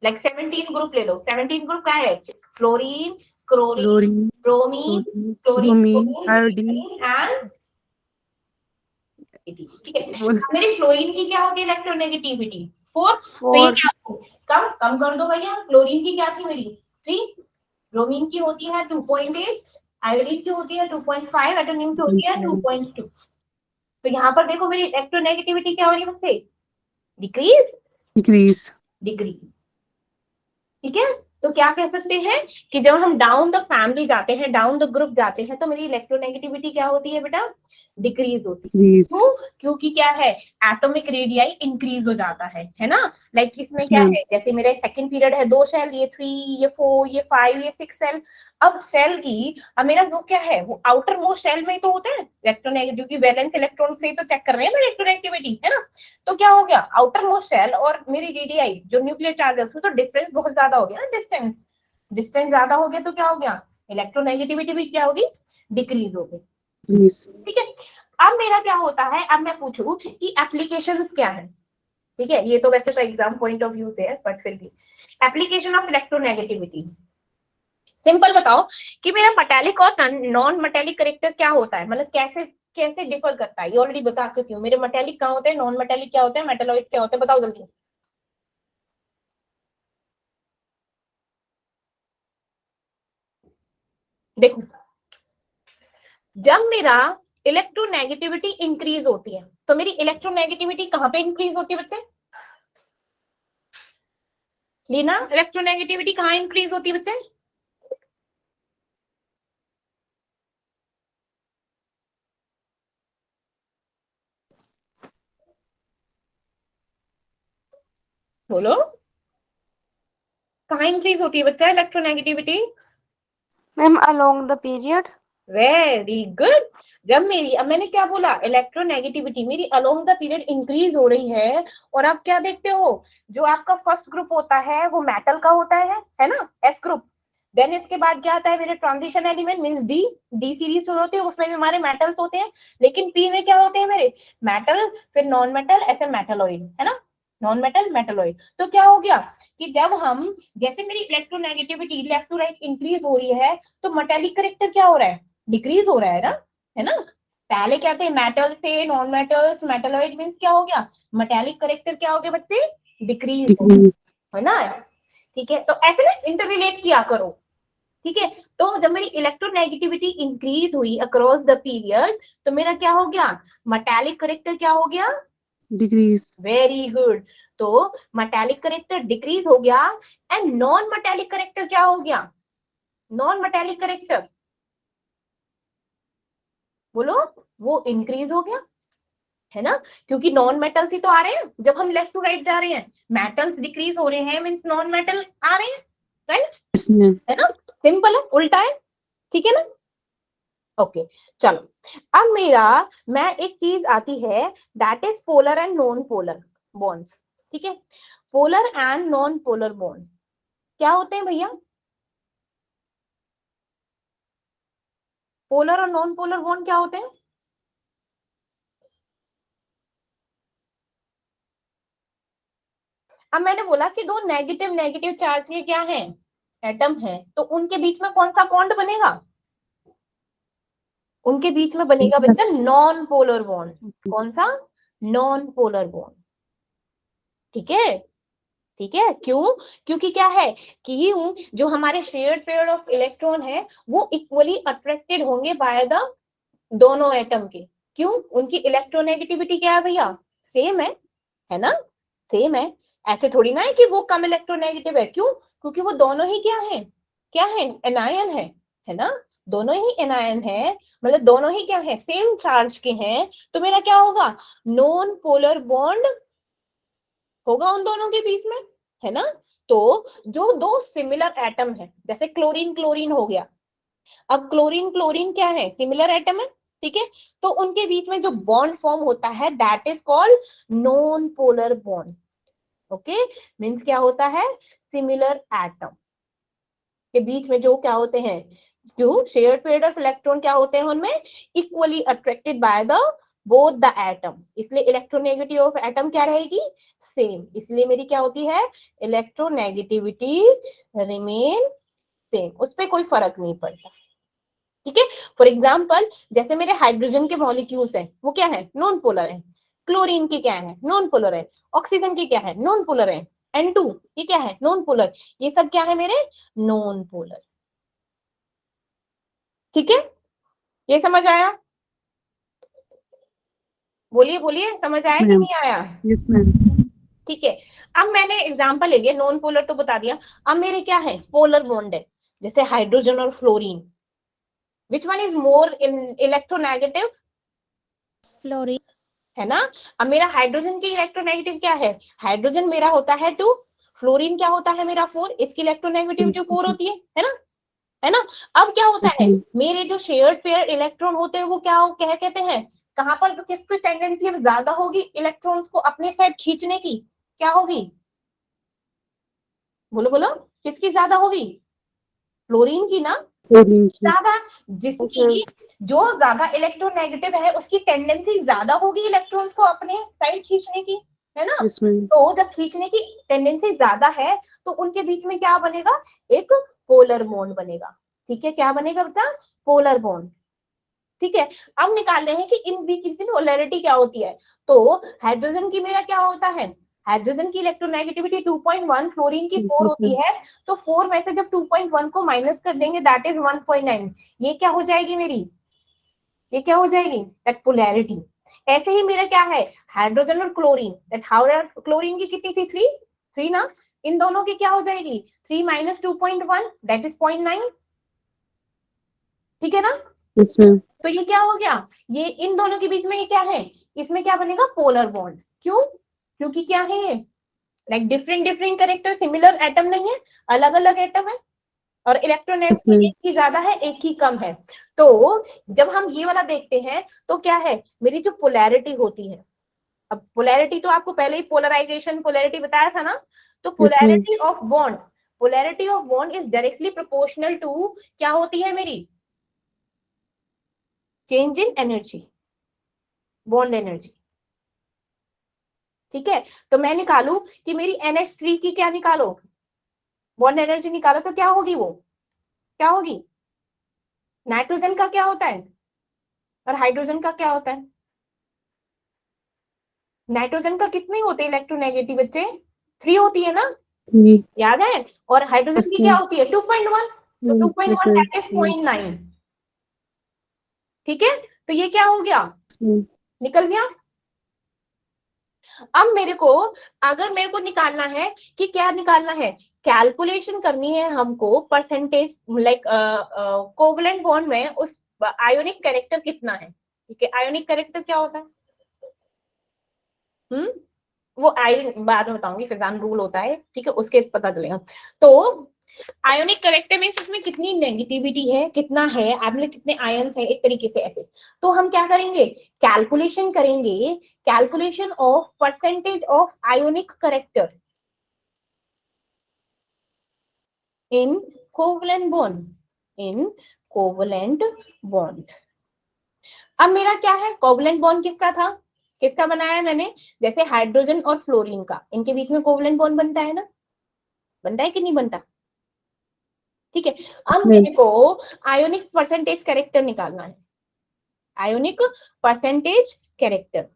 लाइक 17 ग्रुप ले लो, 17 ग्रुप क्या है, fluorine, chlorine, Chlorine. Bromine, Bromine. Chlorine Iodine. And, ठीक है। Both. अब मेरी फ्लोरीन की क्या होती है इलेक्ट्रोनेगेटिविटी 4, तो ये 4. क्या कम कम कर दो भैया, क्लोरीन की क्या थी मेरी 3, ब्रोमीन की होती है 2.8, आयोडीन की होती है 2.5, एटोनियम की होती है 2.2। तो यहाँ पर देखो मेरी इलेक्ट्रोनेगेटिविटी क्या हो रही है बच्चे, डिक्रीज, Decrease. डिक्रीज। ठीक है, तो क्या कह सकते हैं कि जब हम डाउन द फैमिली जाते हैं, डाउन द ग्रुप जाते हैं, तो मेरी इलेक्ट्रोनेगेटिविटी क्या होती है बेटा, डिक्रीज होती है। Decrease. क्यों, क्योंकि क्या है एटॉमिक रेडियाई इंक्रीज हो जाता है ना। लाइक इसमें क्या है, जैसे मेरा सेकंड पीरियड है 2 शेल, ये 3, ये 4, ये 5, ये 6 सेल। अब शेल की, अब मेरा वो क्या है, वो आउटर मोस्ट शेल में ही तो होता है इलेक्ट्रोनेगेटिव की वैलेंस इलेक्ट्रॉन से तो चेक कर रहे हैं मेरी इलेक्ट्रोनेगेटिविटी, है ना। तो क्या हो गया, आउटर मोस्ट शेल और मेरी रेडियाई जो न्यूक्लियर चार्ज है उसमें तो डिफरेंस बहुत ज्यादा हो गया ना, डिस्टेंस, डिस्टेंस ज्यादा हो गया तो क्या हो गया, इलेक्ट्रोनेगेटिविटी भी क्या होगी, डिक्रीज हो गई। Decrease. ठीक है, अब मेरा क्या होता है, अब मैं पूछूं कि एप्लीकेशंस क्या है। ठीक है, ये तो वैसे तो एग्जाम पॉइंट ऑफ व्यू से है, बट फिर भी एप्लीकेशन ऑफ इलेक्ट्रोनेगेटिविटी, सिंपल बताओ कि मेरा मेटालिक और नॉन मेटालिक करेक्टर क्या होता है, मतलब कैसे कैसे डिफर करता है। ये ऑलरेडी बता चुकी हूँ। मेरे मेटालिक क्या होते हैं, नॉन मेटालिक क्या होते हैं, मेटालॉइड क्या होते हैं, बताओ जल्दी। देखो, जब मेरा इलेक्ट्रोनेगेटिविटी इंक्रीज होती है तो मेरी इलेक्ट्रोनेगेटिविटी कहाँ पे इंक्रीज होती है बच्चे? लीना, इलेक्ट्रोनेगेटिविटी कहाँ इंक्रीज होती है बच्चे? बोलो, कहाँ इंक्रीज होती है बच्चा electronegativity? Ma'am along the period. Very good. जब मेरी, अब मैंने क्या बोला, इलेक्ट्रोनेगेटिविटी मेरी अलोंग द पीरियड इंक्रीज हो रही है, और आप क्या देखते हो, जो आपका फर्स्ट ग्रुप होता है वो मेटल का होता है ना, एस ग्रुप। देन इसके बाद क्या आता है, मेरे transition element means D, D series होती है, उसमें भी हमारे मेटल्स होते हैं। लेकिन पी में क्या होते हैं मेरे, मेटल, फिर नॉन मेटल, ऐसे मेटलॉइड, है ना, नॉन मेटल मेटलॉइड। तो क्या हो गया कि जब हम, जैसे मेरी electronegativity left to right increase हो रही है, तो मेटालिक करेक्टर क्या हो रहा है, डिक्रीज हो रहा है ना। पहले क्या थे, मेटल से नॉन मेटल्स, मेटलॉइड मींस क्या हो गया, मेटालिक करेक्टर क्या हो गया बच्चे, डिक्रीज, है ना। ठीक है, तो ऐसे ना इंटररिलेट किया करो। ठीक है, तो जब मेरी इलेक्ट्रोनेगेटिविटी इंक्रीज हुई अक्रॉस द पीरियड, तो मेरा क्या हो गया, मेटालिक करेक्टर क्या हो गया, डिक्रीज। Very good. तो मेटालिक करेक्टर डिक्रीज हो गया, एंड नॉन मेटालिक करेक्टर क्या हो गया, नॉन मेटालिक करेक्टर बोलो, वो इंक्रीज हो गया, है ना, क्योंकि नॉन मेटल्स ही तो आ रहे हैं जब हम लेफ्ट टू राइट जा रहे हैं। मेटल्स डिक्रीज हो रहे हैं मींस नॉन मेटल आ रहे हैं, राइट, इसमें है ना, सिंपल है, उल्टा है, ठीक है ना। ओके, चलो, अब मेरा, मैं एक चीज आती है, that is polar and non polar bonds. ठीक है, polar and non polar bond क्या होते हैं भैया, पोलर और नॉन पोलर बॉन्ड क्या होते हैं? अब मैंने बोला कि दो नेगेटिव नेगेटिव चार्ज के क्या है, एटम है, तो उनके बीच में कौन सा बॉन्ड बनेगा, उनके बीच में बनेगा बच्चा नॉन पोलर बॉन्ड। कौन सा, नॉन पोलर बॉन्ड। ठीक है, ठीक है, क्यों, क्योंकि क्या है कि जो हमारे शेयर्ड पेयर ऑफ इलेक्ट्रॉन है वो इक्वली अट्रैक्टेड होंगे बाय द दोनों एटम के। क्यों, उनकी इलेक्ट्रोनेगेटिविटी क्या है भैया, सेम है ना, सेम है। ऐसे थोड़ी ना है कि वो कम इलेक्ट्रोनेगेटिव है, क्यों, क्योंकि वो दोनों ही क्या है, एनायन है ना, दोनों ही एनायन है, मतलब दोनों ही क्या है, सेम चार्ज के हैं। तो मेरा क्या होगा, नॉन पोलर बॉन्ड होगा उन दोनों के बीच में, है ना। तो जो दो सिमिलर एटम है, जैसे क्लोरीन क्लोरीन हो गया, अब क्लोरीन क्लोरीन क्या है, सिमिलर एटम है, ठीक है, तो उनके बीच में जो बॉन्ड फॉर्म होता है that is called non polar bond. Okay, means क्या होता है, सिमिलर एटम के बीच में जो क्या होते हैं, जो शेयर्ड पेयर ऑफ इलेक्ट्रॉन क्या होते हैं उनमें, equally attracted by the both the atoms, इसलिए इलेक्ट्रोनेगेटिव ऑफ एटम क्या रहेगी, सेम, इसलिए मेरी क्या होती है, इलेक्ट्रोनेगेटिविटी रिमेन सेम, उस पर कोई फर्क नहीं पड़ता। ठीक है, फॉर एग्जाम्पल जैसे मेरे हाइड्रोजन के मॉलिक्यूल्स हैं वो क्या है, नॉन पोलर है, क्लोरीन के क्या है, नॉन पोलर है, ऑक्सीजन के क्या है, नॉन पोलर है, N2 ये क्या है, नॉन पोलर, ये सब क्या है मेरे, नॉन पोलर। ठीक है, ये समझ आया, बोलिए बोलिए, समझ आया कि नहीं आया? Yes ma'am. ठीक है, अब मैंने एग्जांपल ले लिया, नॉन पोलर तो बता दिया, अब मेरे क्या है, पोलर बॉन्ड है, जैसे हाइड्रोजन और fluorine, which one is more electronegative, fluorine. है ना। अब मेरा हाइड्रोजन की इलेक्ट्रोनेगेटिव क्या है, हाइड्रोजन मेरा होता है 2, फ्लोरीन क्या होता है मेरा 4, इसकी इलेक्ट्रोनेगेटिविटी 4 होती है ना, है ना। अब क्या होता है, मेरे जो शेयर्ड पेयर इलेक्ट्रॉन होते हैं वो क्या कहते हैं, कहां पर किसकी टेंडेंसी अब ज्यादा होगी इलेक्ट्रॉन्स को अपने साइड खींचने की, क्या होगी, बोलो बोलो, किसकी ज्यादा होगी, फ्लोरीन की ना, ज्यादा, जिसकी जो ज्यादा इलेक्ट्रोनेगेटिव है उसकी टेंडेंसी ज्यादा होगी इलेक्ट्रॉन्स को अपने साइड खींचने की, है ना। Yes, ma'am. तो जब खींचने की टेंडेंसी ज्यादा है तो उनके बीच में क्या बनेगा, एक पोलर बॉन्ड बनेगा। ठीक है, क्या बनेगा बेटा, पोलर बॉन्ड। ठीक है, अब निकाल रहे हैं कि इन बीच की पोलैरिटी क्या होती है। तो हाइड्रोजन की मेरा क्या होता है, हाइड्रोजन की इलेक्ट्रोनेगेटिविटी 2.1, फ्लोरीन की 4 Yes, होती ma'am. है। तो 4 में से जब 2.1 को माइनस कर देंगे दैट इज 1.9। ये क्या हो जाएगी मेरी, ये क्या हो जाएगी, दैट पोलैरिटी। ऐसे ही मेरा क्या है, हाइड्रोजन और क्लोरीन, दैट हाउ क्लोरीन की कितनी थी, 3 ना, इन दोनों की क्या हो जाएगी, 3 माइनस 2.1 दैट इज 0.9। ठीक है ना। Yes, ma'am. तो ये क्या हो गया, ये इन दोनों के बीच में ये क्या है, इसमें क्या बनेगा, पोलर बॉन्ड। क्यों, क्योंकि क्या है ये, like different different character, similar atom नहीं है, अलग अलग एटम है, और इलेक्ट्रोनेगेटिविटी एक ही ज्यादा है एक ही कम है। तो जब हम ये वाला देखते हैं तो क्या है, मेरी जो पोलैरिटी होती है, अब पोलैरिटी तो आपको पहले ही पोलराइजेशन पोलैरिटी बताया था ना। तो Yes, ma'am. Polarity of bond, polarity of bond is directly proportional to क्या होती है मेरी, change in energy, bond energy. ठीक है, तो मैं निकालू कि मेरी NH3 की क्या निकालो, बॉन्ड एनर्जी निकालो, तो क्या होगी, वो क्या होगी, नाइट्रोजन का क्या होता है और हाइड्रोजन का क्या होता है। नाइट्रोजन का कितने होते हैं इलेक्ट्रोनेगेटिव बच्चे, 3 होती है ना, Ye- याद है, और हाइड्रोजन Yes, की क्या ma'am. होती है 2.1, तो Yes, 2.1 ma'am. That is 0.9। ठीक है, तो ये क्या हो गया, Yes, ma'am. निकल गया। अब मेरे को, अगर मेरे को निकालना है कि क्या निकालना है, कैलकुलेशन करनी है हमको परसेंटेज, लाइक कोवलेंट बॉन्ड में उस आयोनिक कैरेक्टर कितना है। ठीक है, आयोनिक कैरेक्टर क्या होता है, वो आई बाद में बताऊंगी, फिजान रूल होता है, ठीक है, उसके पता चलेगा। तो आयोनिक कैरेक्टर मींस इसमें कितनी नेगेटिविटी है, कितना है, आपने कितने आयंस है, एक तरीके से ऐसे। तो हम क्या करेंगे, कैलकुलेशन करेंगे, calculation of percentage of ionic character in covalent bond, in covalent bond. अब मेरा क्या है, कोवलेंट बॉन्ड किसका था, किसका बनाया है मैंने, जैसे हाइड्रोजन और फ्लोरीन का, इनके बीच में कोवलेंट बॉन्ड बनता है ना, बनता है कि नहीं बनता। ठीक है, अब ma'am. मेरे को आयोनिक परसेंटेज कैरेक्टर निकालना है, आयोनिक परसेंटेज कैरेक्टर,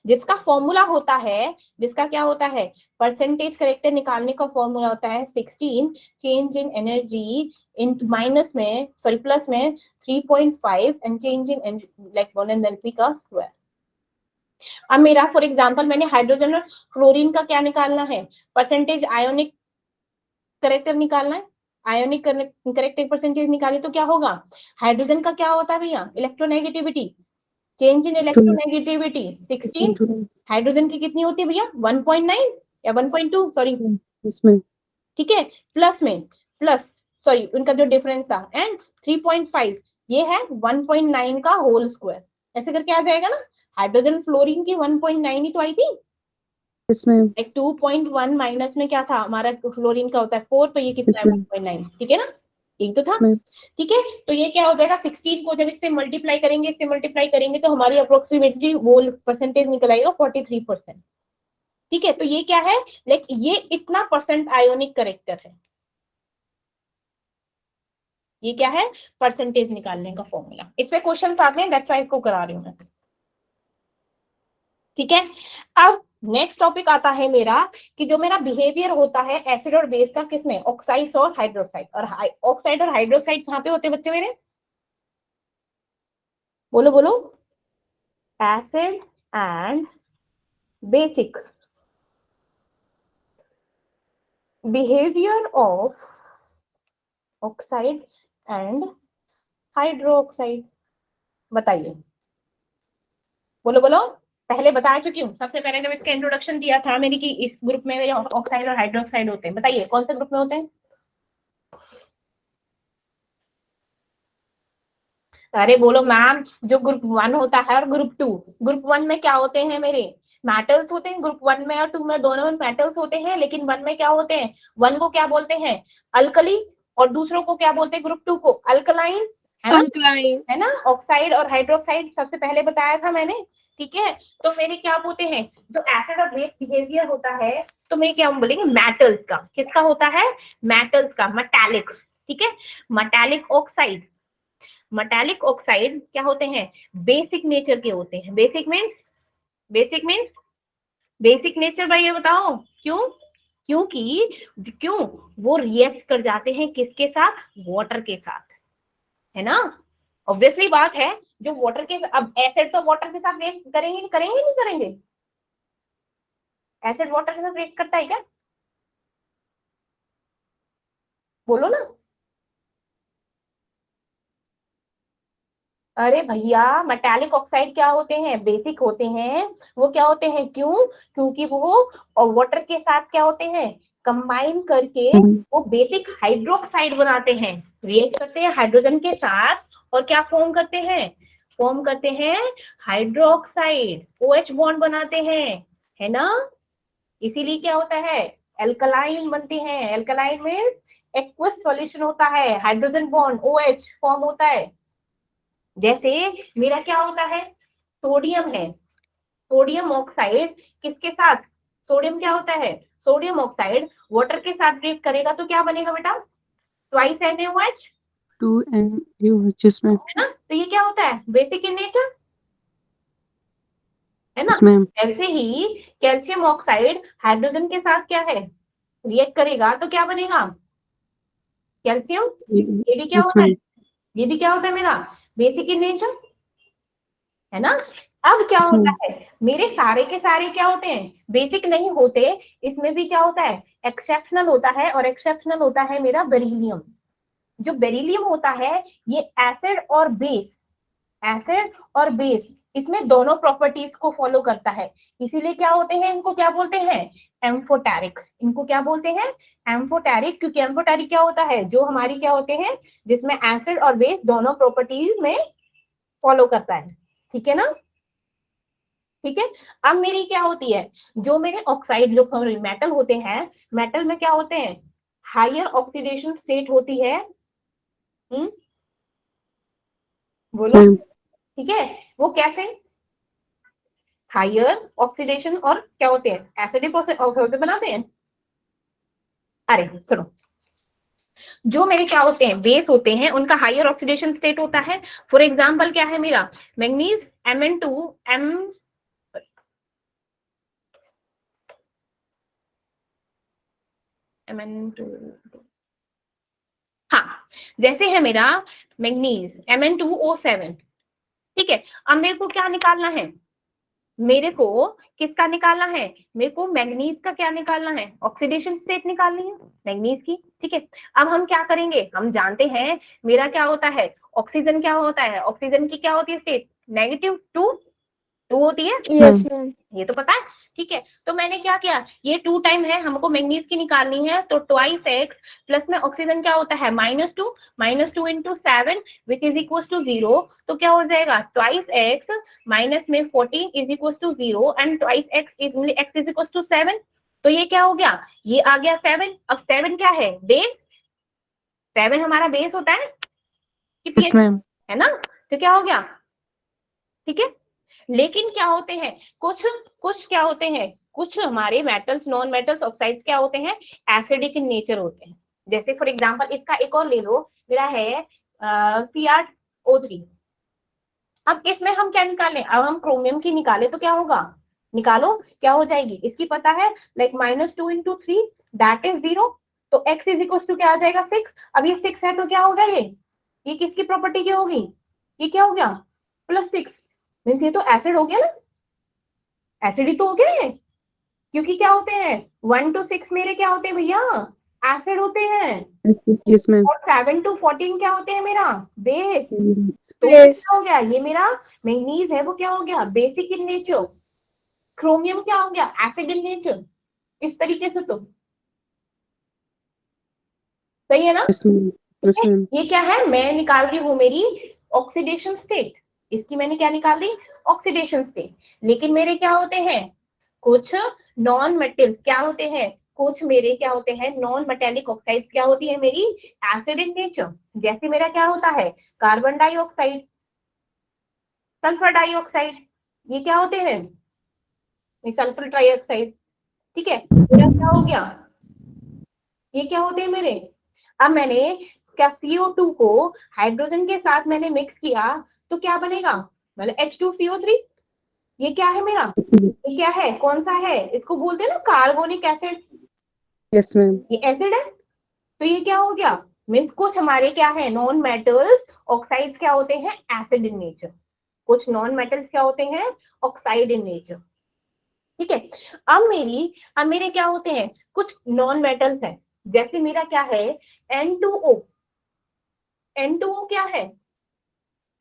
जिसका फॉर्मूला होता है, जिसका क्या होता है, परसेंटेज कैरेक्टर निकालने का फॉर्मूला होता है 16 change in energy in minus में, सॉरी प्लस में 3.5 and change in like 1 NLP का स्क्वायर। अब मेरा फॉर एग्जांपल मैंने हाइड्रोजन और क्लोरीन का क्या निकालना है, परसेंटेज आयोनिक कैरेक्टर निकालना है, आयोनिक कैरेक्टर परसेंटेज निकाले तो क्या होगा, हाइड्रोजन का क्या होता है भैया, electronegativity, change in electronegativity 16, hydrogen की कितनी होती है भैया 1.9 या 1.2 सॉरी, Yes, ma'am. ठीक है, प्लस में प्लस, सॉरी उनका जो डिफरेंस था, एंड 3.5 ये है 1.9 का होल स्क्वायर, ऐसे करके आ जाएगा ना। हाइड्रोजन फ्लोरीन की 1.9 ही तो आई थी, Yes, ma'am. लाइक 2.1 माइनस में क्या था हमारा, फ्लोरीन का होता है 4, तो ये कितना Yes, है ma'am. 1.9, ठीक है ना, यही तो था। Yes, ma'am. ठीक है, तो ये क्या हो जाएगा 16 को जब इससे मल्टीप्लाई करेंगे, इससे मल्टीप्लाई करेंगे तो हमारी अप्रोक्सीमेटली वो परसेंटेज निकल आएगा 43%। ठीक है, तो ये क्या है, लाइक ये इतना परसेंट आयोनिक कैरेक्टर है, ये क्या है, परसेंटेज निकालने का फॉर्मूला। इसमें क्वेश्चन आते हैं, दैट्स व्हाई इसको करा रही हूं मैं। ठीक है, अब नेक्स्ट टॉपिक आता है मेरा कि जो मेरा बिहेवियर होता है एसिड और बेस का, किसमें, ऑक्साइड्स और हाइड्रोक्साइड, और ऑक्साइड और हाइड्रोक्साइड कहां पे होते हैं बच्चे मेरे, बोलो बोलो, acid and basic, behaviour of oxide and hydroxide, बताइए, बोलो बोलो। पहले बता चुकी हूँ, सबसे पहले जब इसका इंट्रोडक्शन दिया था मेरी कि इस ग्रुप में मेरे ऑक्साइड और हाइड्रोक्साइड होते हैं, बताइए कौन से ग्रुप में होते हैं। अरे बोलो मैम, जो ग्रुप 1 होता है और ग्रुप 2, ग्रुप 1 में क्या होते हैं मेरे, मेटल्स होते हैं, ग्रुप 1 में और 2 में दोनों में मेटल्स होते हैं, लेकिन 1 में क्या होते हैं, 1 को क्या बोलते हैं अल्कली, और दूसरों को क्या बोलते हैं ग्रुप 2 को अल्कलाइन, है ना, Alkaline. है ना। ऑक्साइड और हाइड्रोक्साइड सबसे पहले बताया था मैंने ठीक है। तो मेरे क्या होते हैं, जो एसिड और बेस बिहेवियर होता है, तो मेरे क्या हम बोलेंगे मेटल्स का, किसका होता है, मेटल्स का, मेटालिक। ठीक है, मेटालिक ऑक्साइड, मेटालिक ऑक्साइड क्या होते हैं, बेसिक नेचर के होते हैं। Basic means, basic means basic nature भाई, ये बताओ क्यों, क्योंकि क्यों वो रिएक्ट कर जाते हैं किसके साथ, वाटर के साथ, है ना। ऑब्वियसली बात है, जो वाटर के, अब एसिड तो वाटर के साथ रिएक्ट करेंगे, नहीं करेंगे, नहीं करेंगे, एसिड वाटर के साथ रिएक्ट करता है क्या, बोलो ना। अरे भैया, मेटालिक ऑक्साइड क्या होते हैं, बेसिक होते हैं। वो क्या होते हैं, क्यों, क्योंकि वो वाटर के साथ क्या होते हैं, कंबाइन करके वो बेसिक हाइड्रोक्साइड बनाते हैं, रिएक्ट करते हैं हाइड्रोजन के साथ, और क्या फॉर्म करते हैं, फॉर्म करते हैं हाइड्रोक्साइड, OH बॉन्ड बनाते हैं, है ना। इसीलिए क्या होता है, एल्कलाइन बनते हैं। एल्कलाइन मींस एक्वस सॉल्यूशन होता है, हाइड्रोजन बॉन्ड OH फॉर्म होता है। जैसे मेरा क्या होता है, सोडियम है, सोडियम ऑक्साइड किसके साथ, सोडियम क्या होता है, सोडियम ऑक्साइड वाटर के साथ रिएक्ट करेगा तो क्या बनेगा बेटा, ट्वाइस NaOH, 2NaOH में, है ना। तो ये क्या होता है, बेसिक इन नेचर, है ना। मैम। ऐसे ही कैल्शियम ऑक्साइड हाइड्रोजन के साथ क्या है, रिएक्ट करेगा तो क्या बनेगा, कैल्शियम। ये भी क्या यस होता है, मैम। ये भी क्या होता है मेरा, बेसिक इन नेचर, है ना। अब क्या यस होता मैम। है, मेरे सारे के सारे क्या होते हैं, बेसिक नहीं होते, इसमें भी क्या होता है, एक्सेप्शनल होता है, और एक्सेप्शनल होता है मेरा बेरिलियम। जो बेरिलियम होता है, ये एसिड और बेस, एसिड और बेस, इसमें दोनों प्रॉपर्टीज को फॉलो करता है। इसीलिए क्या होते हैं, इनको क्या बोलते हैं, एम्फोटेरिक। इनको क्या बोलते हैं, एम्फोटेरिक, क्योंकि एम्फोटेरिक क्या होता है, जो हमारी क्या होते हैं, जिसमें एसिड और बेस दोनों प्रॉपर्टीज में फॉलो करता है। ठीक है ना, ठीक है। अब मेरी क्या होती है, जो मेरे ऑक्साइड, जो मेटल होते हैं, मेटल में क्या होते हैं, हायर ऑक्सीडेशन स्टेट होती है। बोलो, मैम। ठीक है। वो कैसे, हायर ऑक्सीडेशन, और क्या होते हैं, एसिडिक ऑक्सीडेशन बनाते हैं। अरे सुनो, जो मेरे क्या होते हैं, बेस होते हैं, उनका हायर ऑक्सीडेशन स्टेट होता है। फॉर एग्जांपल क्या है मेरा, मैग्नीज Mn2, हाँ, जैसे है मेरा मैग्नीज Mn2O7। ठीक है, अब मेरे को क्या निकालना है, मेरे को किसका निकालना है, मेरे को मैग्नीज का क्या निकालना है, ऑक्सीडेशन स्टेट निकालनी है मैग्नीज की। ठीक है, अब हम क्या करेंगे, हम जानते हैं मेरा क्या होता है, ऑक्सीजन क्या होता है, ऑक्सीजन की क्या होती है स्टेट, -2 होती है, Yes, ma'am. ये तो पता है। ठीक है, तो मैंने क्या किया, ये 2 टाइम है, हमको मैग्नीज की निकालनी है, तो ट्वाइस एक्स प्लस में ऑक्सीजन क्या होता है, -2 into 7 which is equal to 0। तो क्या हो जाएगा, ट्वाइस एक्स माइनस में 14 is equal to 0, and twice X is equal to 7। तो ये क्या हो गया, ये आ गया 7। अब 7 क्या है, बेस, 7 हमारा बेस होता है कि यस pH, मैम। है ना। तो क्या हो गया, ठीक है। लेकिन क्या होते हैं, कुछ कुछ क्या होते हैं, कुछ हमारे मेटल्स, नॉन मेटल्स, ऑक्साइड्स क्या होते हैं, एसिडिक इन नेचर होते हैं। जैसे फॉर एग्जांपल इसका एक और ले लो, मेरा है CrO3। अब इसमें हम क्या निकालें, अब हम क्रोमियम की निकाले तो क्या होगा, निकालो, क्या हो जाएगी, इसकी पता है, लाइक -2 इंटू 3 दैट इज 0। तो x इज इक्वल टू क्या आ जाएगा, 6। अब ये 6 है तो क्या होगा, ये किसकी प्रॉपर्टी की होगी, ये क्या हो गया, +6, मीन्स ये तो एसिड हो गया ना, एसिड ही तो हो गया है, क्योंकि क्या होते हैं, 1 to 6 मेरे क्या होते हैं भैया, एसिड होते हैं, यस मैम। और 7 to 14 क्या होते हैं मेरा, बेस। तो ये Yes. क्या हो गया, ये मेरा मैग्नीज है, वो क्या हो गया, बेसिक इन नेचर। क्रोमियम क्या हो गया, एसिड इन नेचर। इस तरीके से तो सही है ना। Yes ma'am. Yes ma'am. ये क्या है, मैं निकाल रही हूँ मेरी ऑक्सीडेशन स्टेट, इसकी मैंने क्या निकाल ली, ऑक्सीडेशन स्टेट। लेकिन मेरे क्या होते हैं, कुछ नॉन मेटल्स क्या होते हैं, कुछ मेरे क्या होते हैं, नॉन मेटेलिक ऑक्साइड्स क्या होती है मेरी, एसिड इन नेचर। जैसे मेरा क्या होता है, कार्बन डाइऑक्साइड, सल्फर डाइऑक्साइड, ये क्या होते हैं, ये सल्फर ट्राइऑक्साइड, ठीक है। मेरा क्या हो गया, ये क्या होते हैं मेरे, अब मैंने क्या CO2 को हाइड्रोजन के साथ मैंने मिक्स किया तो क्या बनेगा, मतलब H2CO3। ये क्या है मेरा, ये क्या है, कौन सा है, इसको बोलते हैं ना कार्बोनिक एसिड, Yes, ma'am. ये एसिड है। तो ये क्या हो गया, मीन्स कुछ हमारे क्या है नॉन मेटल्स ऑक्साइड्स क्या होते हैं, एसिड इन नेचर, कुछ नॉन मेटल्स क्या होते हैं, ऑक्साइड इन नेचर, ठीक है। अब मेरे क्या होते हैं, कुछ नॉन मेटल्स हैं, जैसे मेरा क्या है N2O। N2O क्या है,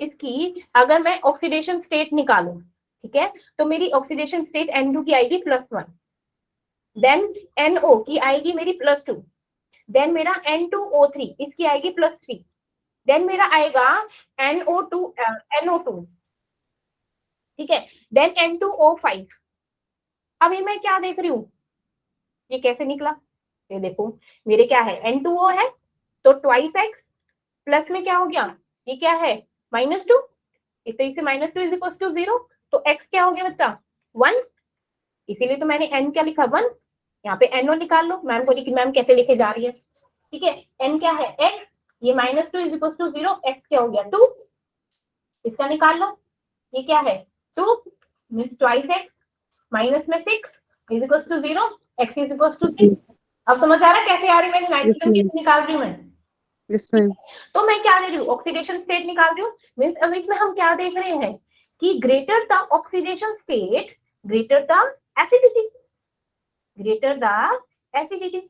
इसकी अगर मैं ऑक्सीडेशन स्टेट निकालूं, ठीक है, तो मेरी ऑक्सीडेशन स्टेट N2 की आएगी +1, देन NO की आएगी मेरी +2, देन मेरा N2O3 इसकी आएगी +3, देन मेरा आएगा NO2, ठीक है, देन N2O5। अब ये मैं क्या देख रही हूँ, ये कैसे निकला, ये देखो मेरे क्या है N2O है तो 2x प्लस में क्या हो गया, ये क्या है -2, इस तरीके से -2 = 0, तो x क्या हो गया बच्चा 1, इसीलिए तो मैंने n क्या लिखा 1, यहाँ पे NO निकाल लो, मैम को मैम कैसे लिखे जा रही है, ठीक है, n क्या है x, ये -2 = 0, x क्या हो गया 2, इसका निकाल लो, ये क्या है 2 मीन्स 2x माइनस में 6 = 0, x = 3। अब समझ आ रहा है कैसे आ रही है, मैंने नाइट्रोजन कैसे निकाल रही हूँ मैं, Yes, ma'am. तो मैं क्या दे रही हूँ, ऑक्सीडेशन स्टेट निकाल रही हूँ, मीन्स अब इसमें हम क्या देख रहे हैं कि greater the oxidation state greater the acidity, greater the acidity,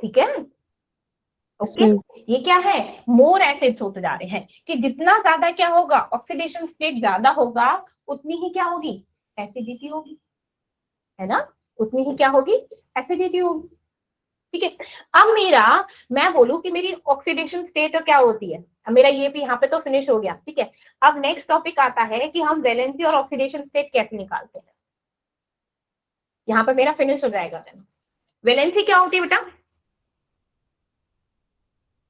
ठीक है, Yes, ओके। ma'am. ये क्या है, मोर एसिड्स होते जा रहे हैं, कि जितना ज्यादा क्या होगा ऑक्सीडेशन स्टेट ज्यादा होगा उतनी ही क्या होगी एसिडिटी होगी, है ना, उतनी ही क्या होगी एसिडिटी होगी, ठीक है। अब मैं बोलूं कि मेरी ऑक्सीडेशन स्टेट क्या होती है, अब मेरा ये भी यहाँ पे तो फिनिश हो गया, ठीक है। अब नेक्स्ट टॉपिक आता है कि हम वैलेंसी और ऑक्सीडेशन स्टेट कैसे निकालते हैं, यहाँ पर मेरा फिनिश हो जाएगा। वैलेंसी क्या होती है बेटा,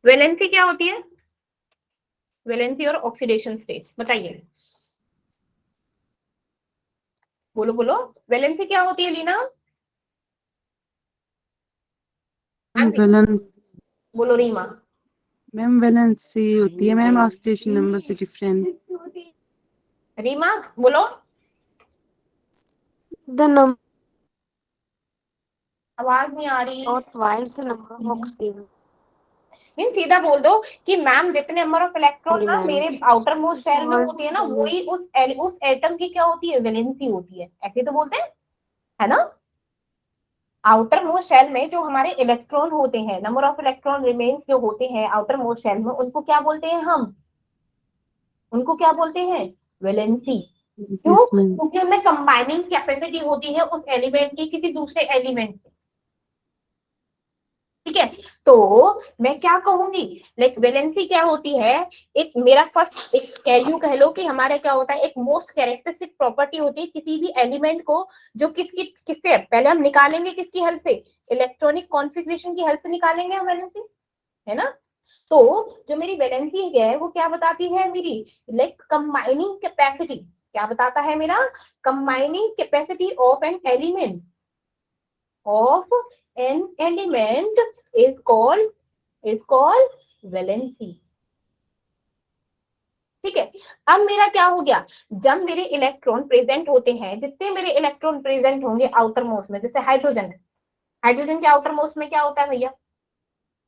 वैलेंसी क्या होती है, वैलेंसी और ऑक्सीडेशन स्टेट बताइए, बोलो बोलो, वैलेंसी क्या होती है लीना, Valence. बोलो रीमा, मैम वैलेंसी होती है मैम ऑक्सीडेशन नंबर से डिफरेंट। रीमा बोलो, The number आवाज नहीं आ रही, or twice the number of oxygen mean सीधा बोल दो कि मैम जितने नंबर ऑफ इलेक्ट्रॉन ना element. मेरे आउटर मोस्ट शेल में होती है ना, वही उस एटम की क्या होती है वैलेंसी होती है, ऐसे तो बोलते हैं, है ना। आउटर मोस्ट शेल में जो हमारे इलेक्ट्रॉन होते हैं, नंबर ऑफ इलेक्ट्रॉन रिमेन्स जो होते हैं आउटर मोस्ट शेल में, उनको क्या बोलते हैं हम, उनको क्या बोलते हैं वैलेंसी। क्यों, Yes, ma'am. क्योंकि उनमें कंबाइनिंग कैपेसिटी होती है उस एलिमेंट की किसी दूसरे एलिमेंट से, ठीक है। तो मैं क्या कहूंगी, लाइक वैलेंसी क्या होती है, एक मेरा फर्स्ट एक यूं कह लो कि हमारा क्या होता है, एक मोस्ट कैरेक्टरिस्टिक प्रॉपर्टी होती है किसी भी एलिमेंट को, जो किससे पहले हम निकालेंगे, किसकी हेल्प से, इलेक्ट्रॉनिक कॉन्फ़िगरेशन की हेल्प से निकालेंगे हम वैलेंसी, है ना। तो जो मेरी वैलेंसी है वो क्या बताती है मेरी, लाइक कंबाइनिंग कैपेसिटी, क्या बताता है मेरा, combining capacity of an element, of an element is called valency, ठीक है। अब मेरा क्या हो गया, जब मेरे इलेक्ट्रॉन प्रेजेंट होते हैं, जितने मेरे इलेक्ट्रॉन प्रेजेंट होंगे आउटर मोस्ट में, जैसे हाइड्रोजन है, हाइड्रोजन के आउटर मोस्ट में क्या होता है भैया,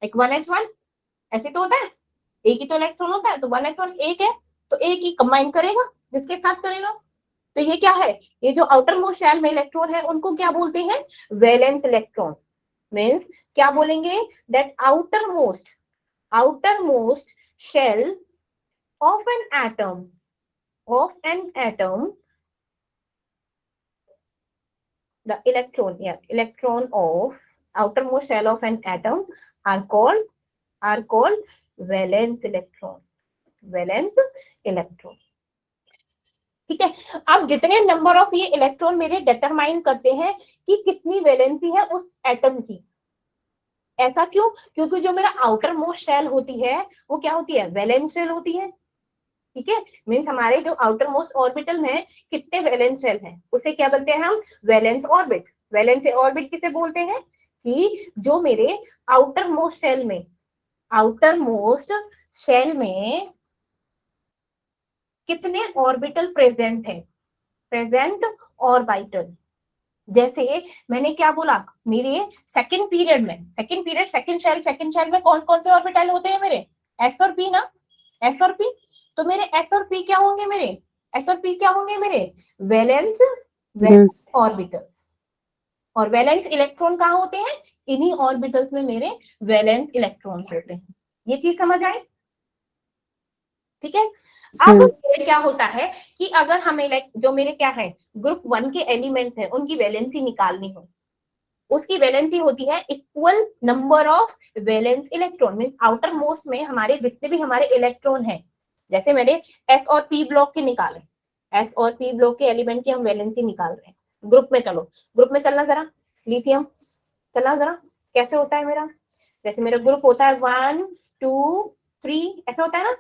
एक 1s1 ऐसे तो होता है, एक ही तो इलेक्ट्रॉन होता है, तो 1s1 एक है तो एक ही कंबाइन करेगा, जिसके साथ करेगा, तो ये क्या है, ये जो आउटर मोस्ट शेल में इलेक्ट्रॉन है उनको क्या बोलते हैं वैलेंस इलेक्ट्रॉन, मीन्स क्या बोलेंगे, that outermost shell of an atom, the electron of outermost shell of an atom are called valence electron, ठीक है। अब जितने नंबर ऑफ ये इलेक्ट्रॉन मेरे डिटरमाइन करते हैं कि कितनी वैलेंसी है उस एटम की, ऐसा क्यों, क्योंकि जो मेरा आउटर मोस्ट शेल होती है वो क्या होती है वैलेंस शेल होती है, ठीक है, मीन्स हमारे जो आउटर मोस्ट ऑर्बिटल में कितने वैलेंस शेल हैं उसे क्या बोलते हैं हम, वैलेंस ऑर्बिट। वैलेंस ऑर्बिट किसे बोलते हैं कि जो मेरे आउटर मोस्ट शेल में, आउटर मोस्ट शेल में कितने ऑर्बिटल प्रेजेंट है, प्रेजेंट ऑर्बिटल। जैसे मैंने क्या बोला, मेरे सेकंड पीरियड में, सेकंड पीरियड सेकंड शेल में कौन कौन से ऑर्बिटल होते हैं मेरे, एस और पी ना, एस और पी। तो मेरे एस और पी क्या होंगे, मेरे एस और पी क्या होंगे, मेरे वैलेंस Yes. ऑर्बिटल्स। और वैलेंस इलेक्ट्रॉन कहाँ होते हैं, इन्हीं ऑर्बिटल्स में मेरे वैलेंस इलेक्ट्रॉन होते हैं। ये चीज समझ आए, ठीक है। Yes, अब ma'am. मेरे क्या होता है कि अगर हमें जो मेरे क्या है ग्रुप 1 के एलिमेंट्स हैं उनकी वैलेंसी निकालनी हो, उसकी वैलेंसी होती है equal number of valence electron. Means outer most में हमारे जितने भी हमारे इलेक्ट्रॉन हैं, जैसे मैंने एस और पी ब्लॉक के निकाले, एस और पी ब्लॉक के एलिमेंट की हम वैलेंसी निकाल रहे हैं ग्रुप में। चलो ग्रुप में चलना जरा, लिथियम चलना जरा, कैसे होता है मेरा, जैसे मेरा ग्रुप होता है 1 2 3 ऐसा होता है ना,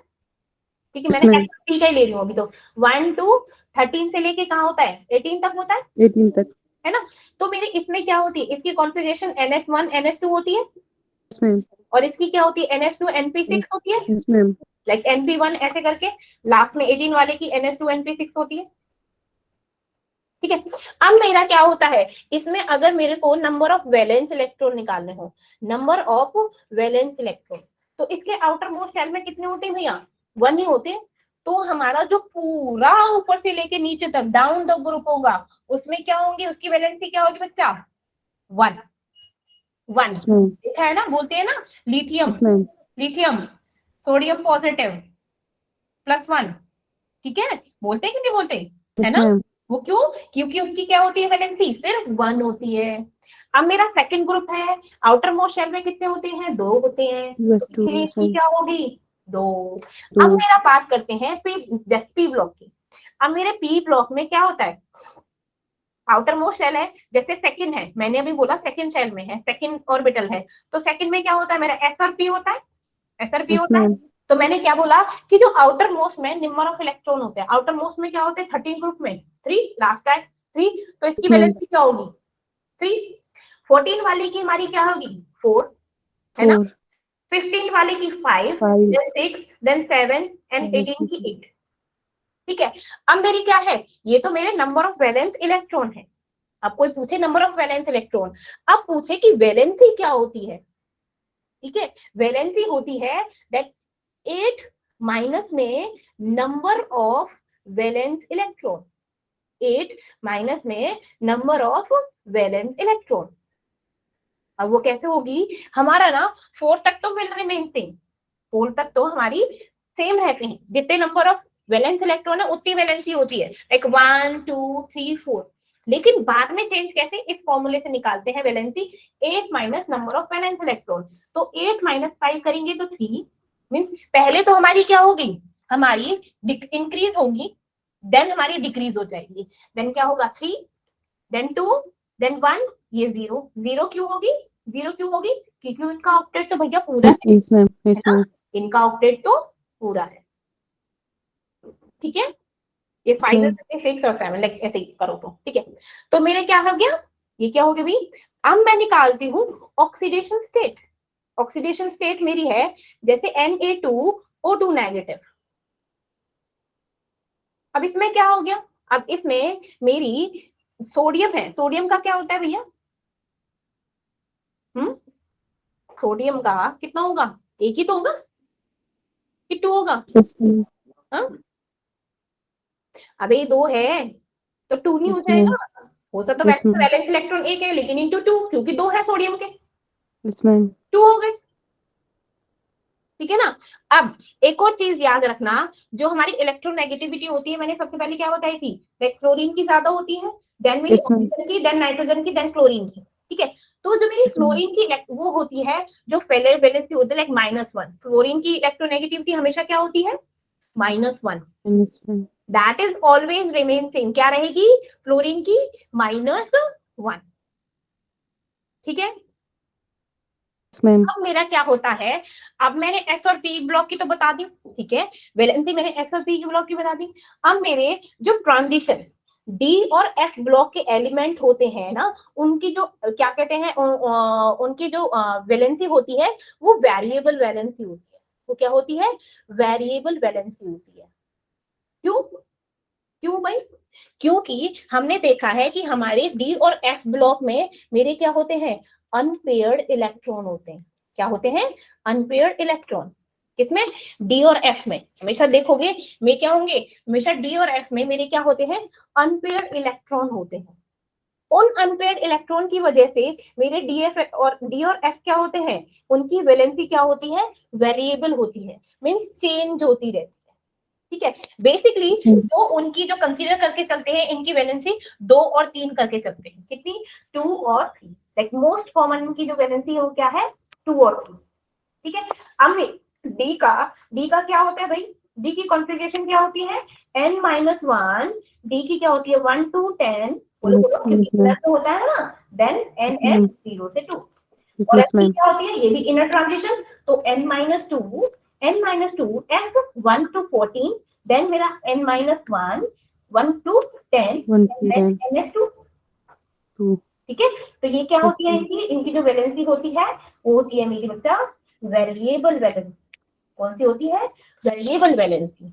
ठीक है। Yes, मैंने ma'am. एस का ही ले रही हूँ अभी, तो 1 2 13 से लेके कहाँ होता है 18 तक होता है 18 तक. है ना। तो मेरे इसमें क्या होती है, इसकी कॉन्फ़िगरेशन NS1 NS2 होती है, Yes, ma'am. और इसकी क्या होती है NS2 NP6 होती है, Yes, ma'am. लाइक NP1 ऐसे करके, लास्ट में 18 वाले की NS2 NP6 होती है, ठीक है। अब मेरा क्या होता है, इसमें अगर मेरे को नंबर ऑफ वैलेंस इलेक्ट्रॉन निकालने हो, नंबर ऑफ वैलेंस इलेक्ट्रॉन, तो इसके आउटर मोस्ट शेल में कितने होते हैं भैया, 1 ही होते हैं। तो हमारा जो पूरा ऊपर से लेके नीचे तक डाउन द ग्रुप होगा, उसमें क्या होंगे, उसकी वैलेंसी क्या होगी बच्चा, 1 1। Yes, ma'am. देखा है ना, बोलते हैं ना lithium, Yes, ma'am. Lithium sodium positive +1, ठीक है, बोलते हैं कि नहीं बोलते, है Yes, ना। ma'am. वो क्यों, क्योंकि उनकी क्या होती है वैलेंसी, सिर्फ 1 होती है। अब मेरा सेकंड ग्रुप है, आउटर मोस्ट शेल में कितने होते हैं, 2 होते हैं, US2. इसलिए Yes, इसकी ma'am. क्या होगी 2। अब 2. मेरा बात करते हैं पी ब्लॉक की। अब मेरे पी ब्लॉक में क्या होता है, आउटर मोस्ट शेल है, जैसे सेकंड है, मैंने अभी बोला सेकंड शेल में है, सेकंड ऑर्बिटल है, तो सेकंड में क्या होता है मेरा एस और पी होता है, एस और पी Yes, होता है। ma'am. तो मैंने क्या बोला कि जो आउटर मोस्ट में नंबर ऑफ इलेक्ट्रॉन होते हैं, आउटर मोस्ट में क्या होते हैं 13 ग्रुप में 3, लास्ट है 3, तो इसकी Yes, ma'am. वैलेंसी क्या होगी 3। 14 वाली की हमारी क्या होगी 4, है ना। 4. 15 वाले की 5, 5. देन 6, देन 7 एंड 18 की 8, ठीक है। अब मेरी क्या है, ये तो मेरे नंबर ऑफ वैलेंस इलेक्ट्रॉन है। अब कोई पूछे नंबर ऑफ वैलेंस इलेक्ट्रॉन, अब पूछे कि वैलेंसी क्या होती है, ठीक है। वैलेंसी होती है दैट 8 माइनस में number of valence electron, 8 minus में नंबर ऑफ वैलेंस इलेक्ट्रॉन। अब वो कैसे होगी, हमारा ना 4 तक तो विल रिमेन सेम, 4 तक तो हमारी सेम रहते हैं, जितने नंबर ऑफ वैलेंस इलेक्ट्रॉन है उतनी वैलेंसी होती है, लाइक 1 2 3 4। लेकिन बाद में चेंज कैसे, इस फॉर्मूले से निकालते हैं valency, 8 minus number of valence electron. तो 8 माइनस 5 करेंगे तो 3, मीन्स पहले तो हमारी क्या होगी, हमारी इंक्रीज होगी, देन हमारी डिक्रीज हो जाएगी, देन क्या होगा 3, देन 2, देन 1, ये 0 0 क्यों होगी, 0 क्यों होगी, क्योंकि इनका ऑक्टेट तो भैया पूरा है Yes, ma'am. Yes, ना, ma'am. इनका ऑक्टेट तो पूरा है, ठीक है। ये Yes, 5 ma'am. 6 और 7 लाइक ऐसे ही करो तो, ठीक है। तो मेरे क्या हो गया, ये क्या हो गया भाई, अब मैं निकालती हूँ ऑक्सीडेशन स्टेट। ऑक्सीडेशन स्टेट मेरी है जैसे Na2O2 नेगेटिव। अब इसमें क्या हो गया, अब इसमें मेरी सोडियम है, सोडियम का क्या होता है भैया, सोडियम का कितना होगा, एक ही तो होगा कि 2 होगा, Yes, ma'am. हाँ अबे 2 है तो 2 नहीं हो Yes, ma'am. जाएगा, हो सकता Yes, है ma'am. वैलेंस इलेक्ट्रॉन एक है लेकिन इंटू 2, क्योंकि 2 है सोडियम के, Yes, ma'am. 2 हो गए, ठीक है ना। अब एक और चीज याद रखना, जो हमारी इलेक्ट्रोनेगेटिविटी होती है, मैंने सबसे पहले क्या बताई थी, फ्लोरीन की ज्यादा होती है, देन मेरी Yes, ma'am. ऑक्सीजन की, देन नाइट्रोजन की, देन क्लोरीन की, ठीक है। तो जो मेरी Yes, ma'am. फ्लोरीन की वो होती है जो वैलेंसी होती है लाइक -1, फ्लोरीन की इलेक्ट्रोनेगेटिविटी हमेशा क्या होती है -1, Yes, ma'am. That is always remain same, क्या रहेगी फ्लोरीन की -1, ठीक है। मैम। अब मेरा क्या होता है, अब मैंने एस और पी ब्लॉक की तो बता दी, ठीक है, वैलेंसी मैंने एस और पी की ब्लॉक की बता दी। अब मेरे जो ट्रांजिशन डी और एफ ब्लॉक के एलिमेंट होते हैं ना, उनकी जो क्या कहते हैं, उनकी जो वैलेंसी होती है वो वेरिएबल वैलेंसी होती है। वो क्या होती है, वेरिएबल वैलेंसी होती है। क्यों, क्यों भाई, क्योंकि हमने देखा है कि हमारे डी और एफ ब्लॉक में मेरे क्या होते हैं, अनपेयर्ड इलेक्ट्रॉन होते हैं। क्या होते हैं, अनपेयर्ड इलेक्ट्रॉन। किसमें, डी और एफ में। हमेशा देखोगे मैं क्या होंगे, हमेशा डी और एफ में मेरे क्या होते हैं, अनपेयर्ड इलेक्ट्रॉन होते हैं। उन अनपेयर्ड इलेक्ट्रॉन की वजह से मेरे डी और एफ क्या होते हैं, उनकी वैलेंसी क्या होती है, वेरिएबल होती है, मींस चेंज होती रहती है। ठीक है, बेसिकली जो उनकी जो कंसीडर करके चलते हैं, इनकी वैलेंसी 2 और 3 करके चलते हैं। कितनी, 2 और 3। लाइक मोस्ट कॉमन की जो वैलेंसी है वो क्या है, 2 और 3। ठीक है, अब डी का क्या होता है भाई, डी की कॉन्फ़िगरेशन क्या होती है, n-1। डी की क्या होती है, 1 to 10, बोलो क्योंकि इनर तो होता है ना, देन n 0 से 2। और f की क्या होती है, ये भी इनर ट्रांजिशन, तो n-2 f 1 to 14, देन मेरा n-1 1 to 10, देन ns2। ठीक है, तो ये क्या होती है, इनकी जो वैलेंसी होती है वो होती है मेरी बच्चा वेरिएबल वैलेंसी। कौन सी होती है, वेरिएबल वैलेंसी।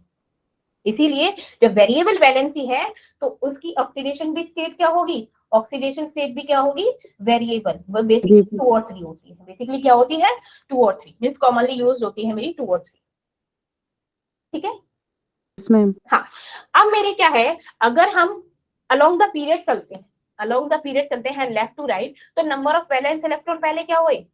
इसीलिए जब वेरिएबल वैलेंसी है तो उसकी ऑक्सीडेशन भी स्टेट क्या होगी, ऑक्सीडेशन स्टेट भी क्या होगी, वेरिएबल। वो बेसिकली 2 और 3 होती है। बेसिकली क्या होती है, 2 और 3, मींस कॉमनली यूज्ड होती है मेरी 2 और 3। ठीक है, हाँ। अब मेरे क्या है, अगर हम अलोंग द पीरियड चलते हैं लेफ्ट टू राइट, तो नंबर ऑफ वैलेंस इलेक्ट्रॉन पहले क्या हुए,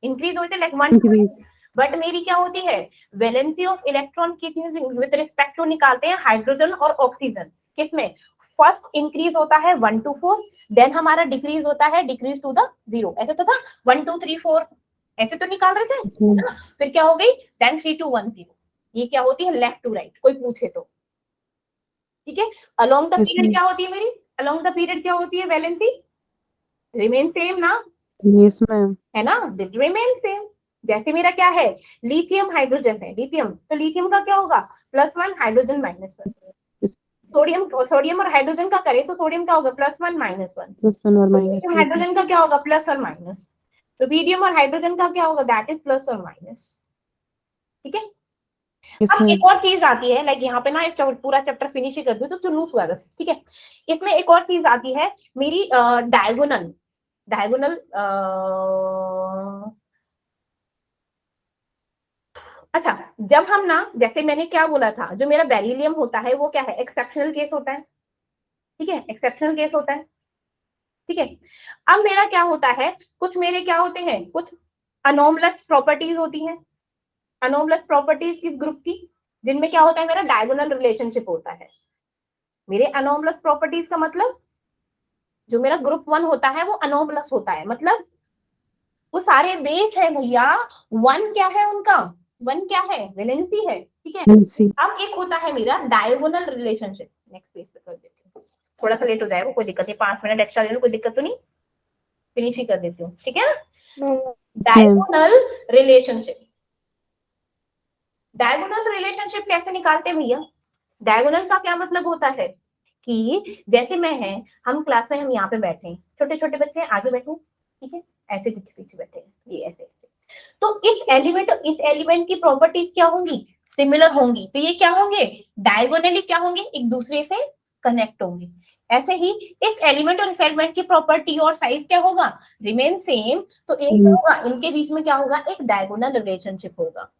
इंक्रीज हुए थे, लाइक 1। बट मेरी क्या होती है, वैलेंसी ऑफ इलेक्ट्रॉन कितनी विद रिस्पेक्ट टू निकालते हैं, हाइड्रोजन और ऑक्सीजन। किसमें, फर्स्ट इंक्रीज होता है 1 to 4, देन हमारा डिक्रीज होता है, डिक्रीज टू द 0। ऐसे तो था 1 2 3 4, ऐसे तो निकाल रहे थे ना। फिर क्या हो गई, देन 3 2 1 0। ये क्या होती है, लेफ्ट टू राइट, कोई पूछे तो। ठीक है, अलोंग द पीरियड क्या होती है मेरी, अलोंग द पीरियड क्या होती है, वैलेंसी रिमेन सेम ना, यस मैम, है ना, रिमेन सेम। जैसे मेरा क्या है, लिथियम हाइड्रोजन है, लिथियम, तो लिथियम का क्या होगा, +1, हाइड्रोजन -1। सोडियम और हाइड्रोजन का करें तो सोडियम क्या होगा, +1 -1। हाइड्रोजन का क्या होगा, प्लस और माइनस। रुबिडियम और हाइड्रोजन का क्या होगा, दैट इज प्लस और माइनस। ठीक है, अब एक और चीज आती है, लाइक यहाँ पे ना एक पूरा चैप्टर फिनिश ही कर दूं तो चुनूस हुआ बस। ठीक है, इसमें एक और चीज आती है मेरी डायगोनल। अच्छा, जब हम ना, जैसे मैंने क्या बोला था, जो मेरा बेरिलियम होता है वो क्या है, एक्सेप्शनल केस होता है। ठीक है, एक्सेप्शनल केस होता है। ठीक है, अब मेरा क्या होता है, कुछ मेरे क्या होते हैं, कुछ अनोमलस प्रॉपर्टीज होती हैं। अनोमलस प्रॉपर्टीज किस ग्रुप की, जिनमें क्या होता है, मेरा डायगोनल रिलेशनशिप होता है। मेरे अनोमलस प्रॉपर्टीज का मतलब, जो मेरा ग्रुप 1 होता है वो अनोमलस होता है, मतलब वो सारे बेस है भैया। 1 क्या है उनका, 1 क्या है, वैलेंसी है। ठीक है, अब एक होता है मेरा डायगोनल रिलेशनशिप। नेक्स्ट पेज पे कर देती हूँ, थोड़ा सा लेट हो जाएगा, कोई दिक्कत नहीं, 5 मिनट एक्स्ट्रा ले लो, कोई दिक्कत तो नहीं, फिनिश ही कर देती हूँ। ठीक है, डायगोनल रिलेशनशिप। डायगोनल रिलेशनशिप कैसे निकालते हैं भैया, डायगोनल का क्या मतलब होता है कि जैसे मैं है, हम क्लास में, हम यहाँ पे बैठे हैं, छोटे छोटे बच्चे आगे बैठे, ठीक है, ऐसे पीछे पीछे बैठे हैं, ये ऐसे। तो इस एलिमेंट की प्रॉपर्टीज क्या होंगी, सिमिलर होंगी, तो ये क्या होंगे, डायगोनली क्या होंगे, एक दूसरे से कनेक्ट होंगे। ऐसे ही इस एलिमेंट और इस एलिमेंट की प्रॉपर्टी और साइज क्या होगा, रिमेन सेम। तो एक होगा, इनके बीच में क्या होगा, एक डायगोनल रिलेशनशिप होगा।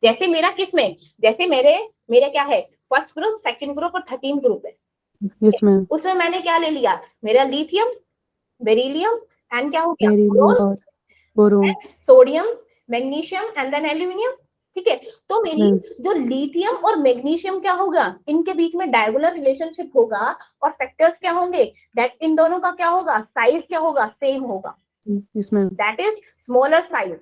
जैसे मेरा किसमें, जैसे मेरे क्या है, फर्स्ट ग्रुप, सेकंड ग्रुप और 13 ग्रुप है। यस मैम, उसमें मैंने क्या ले लिया, मेरा लिथियम, बेरिलियम एंड क्या हो गया, boron, sodium, magnesium and then aluminium. ठीक है, तो मेरी जो लिथियम और मैग्नीशियम क्या होगा, इनके बीच में डायगोनल रिलेशनशिप होगा, और फैक्टर्स क्या होंगे, दैट इन दोनों का क्या होगा, साइज क्या होगा, सेम होगा, दैट इज स्मॉलर साइज।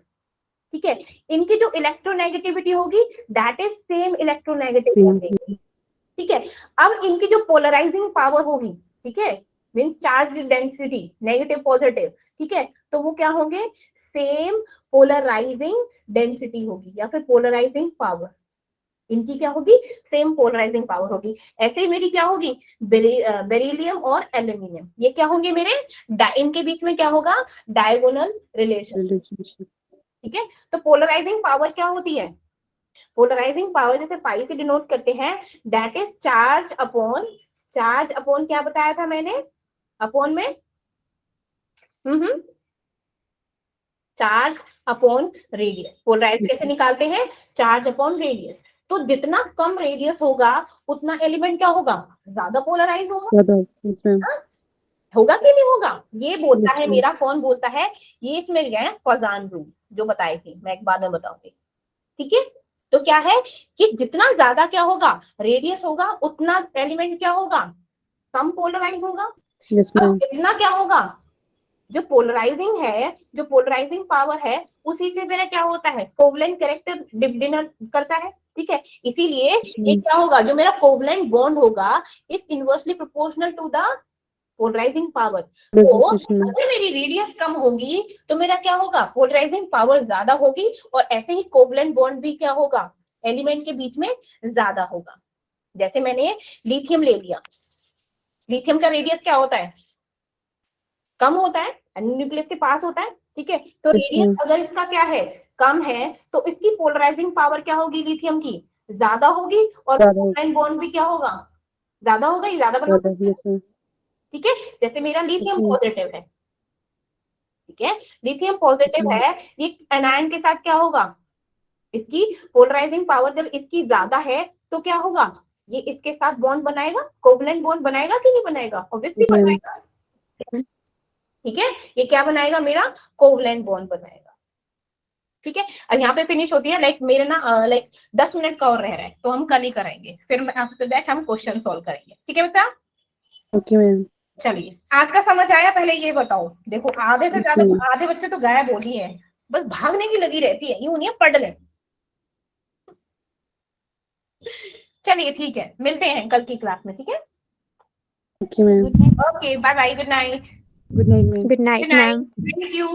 ठीक है, इनकी जो इलेक्ट्रोनेगेटिविटी होगी, दैट इज सेम इलेक्ट्रोनेगेटिविटी। ठीक है, अब इनकी जो पोलराइजिंग पावर होगी, ठीक है, means charge density, negative positive, ठीक है, तो वो क्या होंगे, सेम पोलराइजिंग डेंसिटी होगी या फिर पोलराइजिंग पावर, इनकी क्या होगी, सेम पोलराइजिंग पावर होगी। ऐसे ही मेरी क्या होगी, बेरिलियम और एल्यूमिनियम, ये क्या होंगे मेरे, इनके बीच में क्या होगा, डायगोनल रिलेशन। relationship. ठीक है, तो पोलराइजिंग पावर क्या होती है, पोलराइजिंग पावर जैसे पाई से डिनोट करते हैं, दैट इज चार्ज अपॉन क्या बताया था मैंने, अपॉन में चार्ज अपॉन रेडियस। पोलराइज कैसे निकालते हैं, चार्ज अपॉन रेडियस। तो जितना कम रेडियस होगा उतना एलिमेंट क्या होगा, ज्यादा पोलराइज होगा। Got it. Yes, ma'am. होगा कि नहीं होगा, ये बोलता Yes, है ma'am. मेरा, कौन बोलता है, ये इसमें गए फजान रूल जो बताए थे, मैं एक बाद में बताऊंगी। ठीक है, तो क्या है कि जितना ज्यादा क्या होगा, रेडियस होगा, उतना एलिमेंट क्या होगा, कम पोलराइज होगा। Yes, अब ma'am. इतना क्या होगा, जो पोलराइजिंग है, जो पोलराइजिंग पावर है, उसी से मेरा क्या होता है, कोवलेंट कैरेक्टर डिनोट करता है। ठीक है, इसीलिए ये क्या होगा, जो मेरा कोवलेंट बॉन्ड होगा is inversely proportional to the polarising power. तो Resolution, ma'am. अगर मेरी रेडियस कम होगी तो मेरा क्या होगा, पोलराइजिंग पावर ज्यादा होगी, और ऐसे ही कोवलेंट बॉन्ड भी क्या होगा, एलिमेंट के बीच में ज्यादा होगा। जैसे मैंने लिथियम ले लिया, लिथियम का रेडियस क्या होता है, कम होता है, न्यूक्लियस के पास होता है। ठीक है, तो Yes, रेडियस ma'am. अगर इसका क्या है, कम है, तो इसकी पोलराइजिंग पावर क्या होगी, लिथियम की ज्यादा होगी, और ज्यादा होगी। कोवलेंट बॉन्ड भी क्या होगा, ज्यादा होगा, ये ज्यादा बना। Got it. Yes, ma'am. ठीक है, जैसे मेरा लिथियम ma'am. पॉजिटिव है, ठीक है, लिथियम पॉजिटिव ma'am. है, ये एनायन के साथ क्या होगा, इसकी पोलराइजिंग पावर जब इसकी ज्यादा है तो क्या होगा, ये इसके साथ बॉन्ड बनाएगा, कोवलेंट बॉन्ड बनाएगा कि नहीं बनाएगा, ऑब्वियसली Yes, ma'am. बनाएगा। ठीक है, ये क्या बनाएगा, मेरा कोवलेंट बॉन्ड बनाएगा। ठीक है, और यहाँ पे फिनिश होती है, लाइक मेरे ना लाइक 10 मिनट का और रह रहा है, तो हम कल ही कराएंगे, फिर आफ्टर दैट हम क्वेश्चन सॉल्व करेंगे। ठीक है बच्चा, Okay, ma'am. चलिए आज का समझ आया, पहले ये बताओ, देखो आधे से ज्यादा, Okay. आधे बच्चे तो गायब हो लिए हैं, बस भागने की लगी रहती है, यूं नहीं है, पढ़ ले। चलिए ठीक है, मिलते हैं कल की क्लास में। ठीक है, Okay, ma'am. Okay, bye bye, good night. Good night, ma'am. Good night, good night, ma'am. Thank you.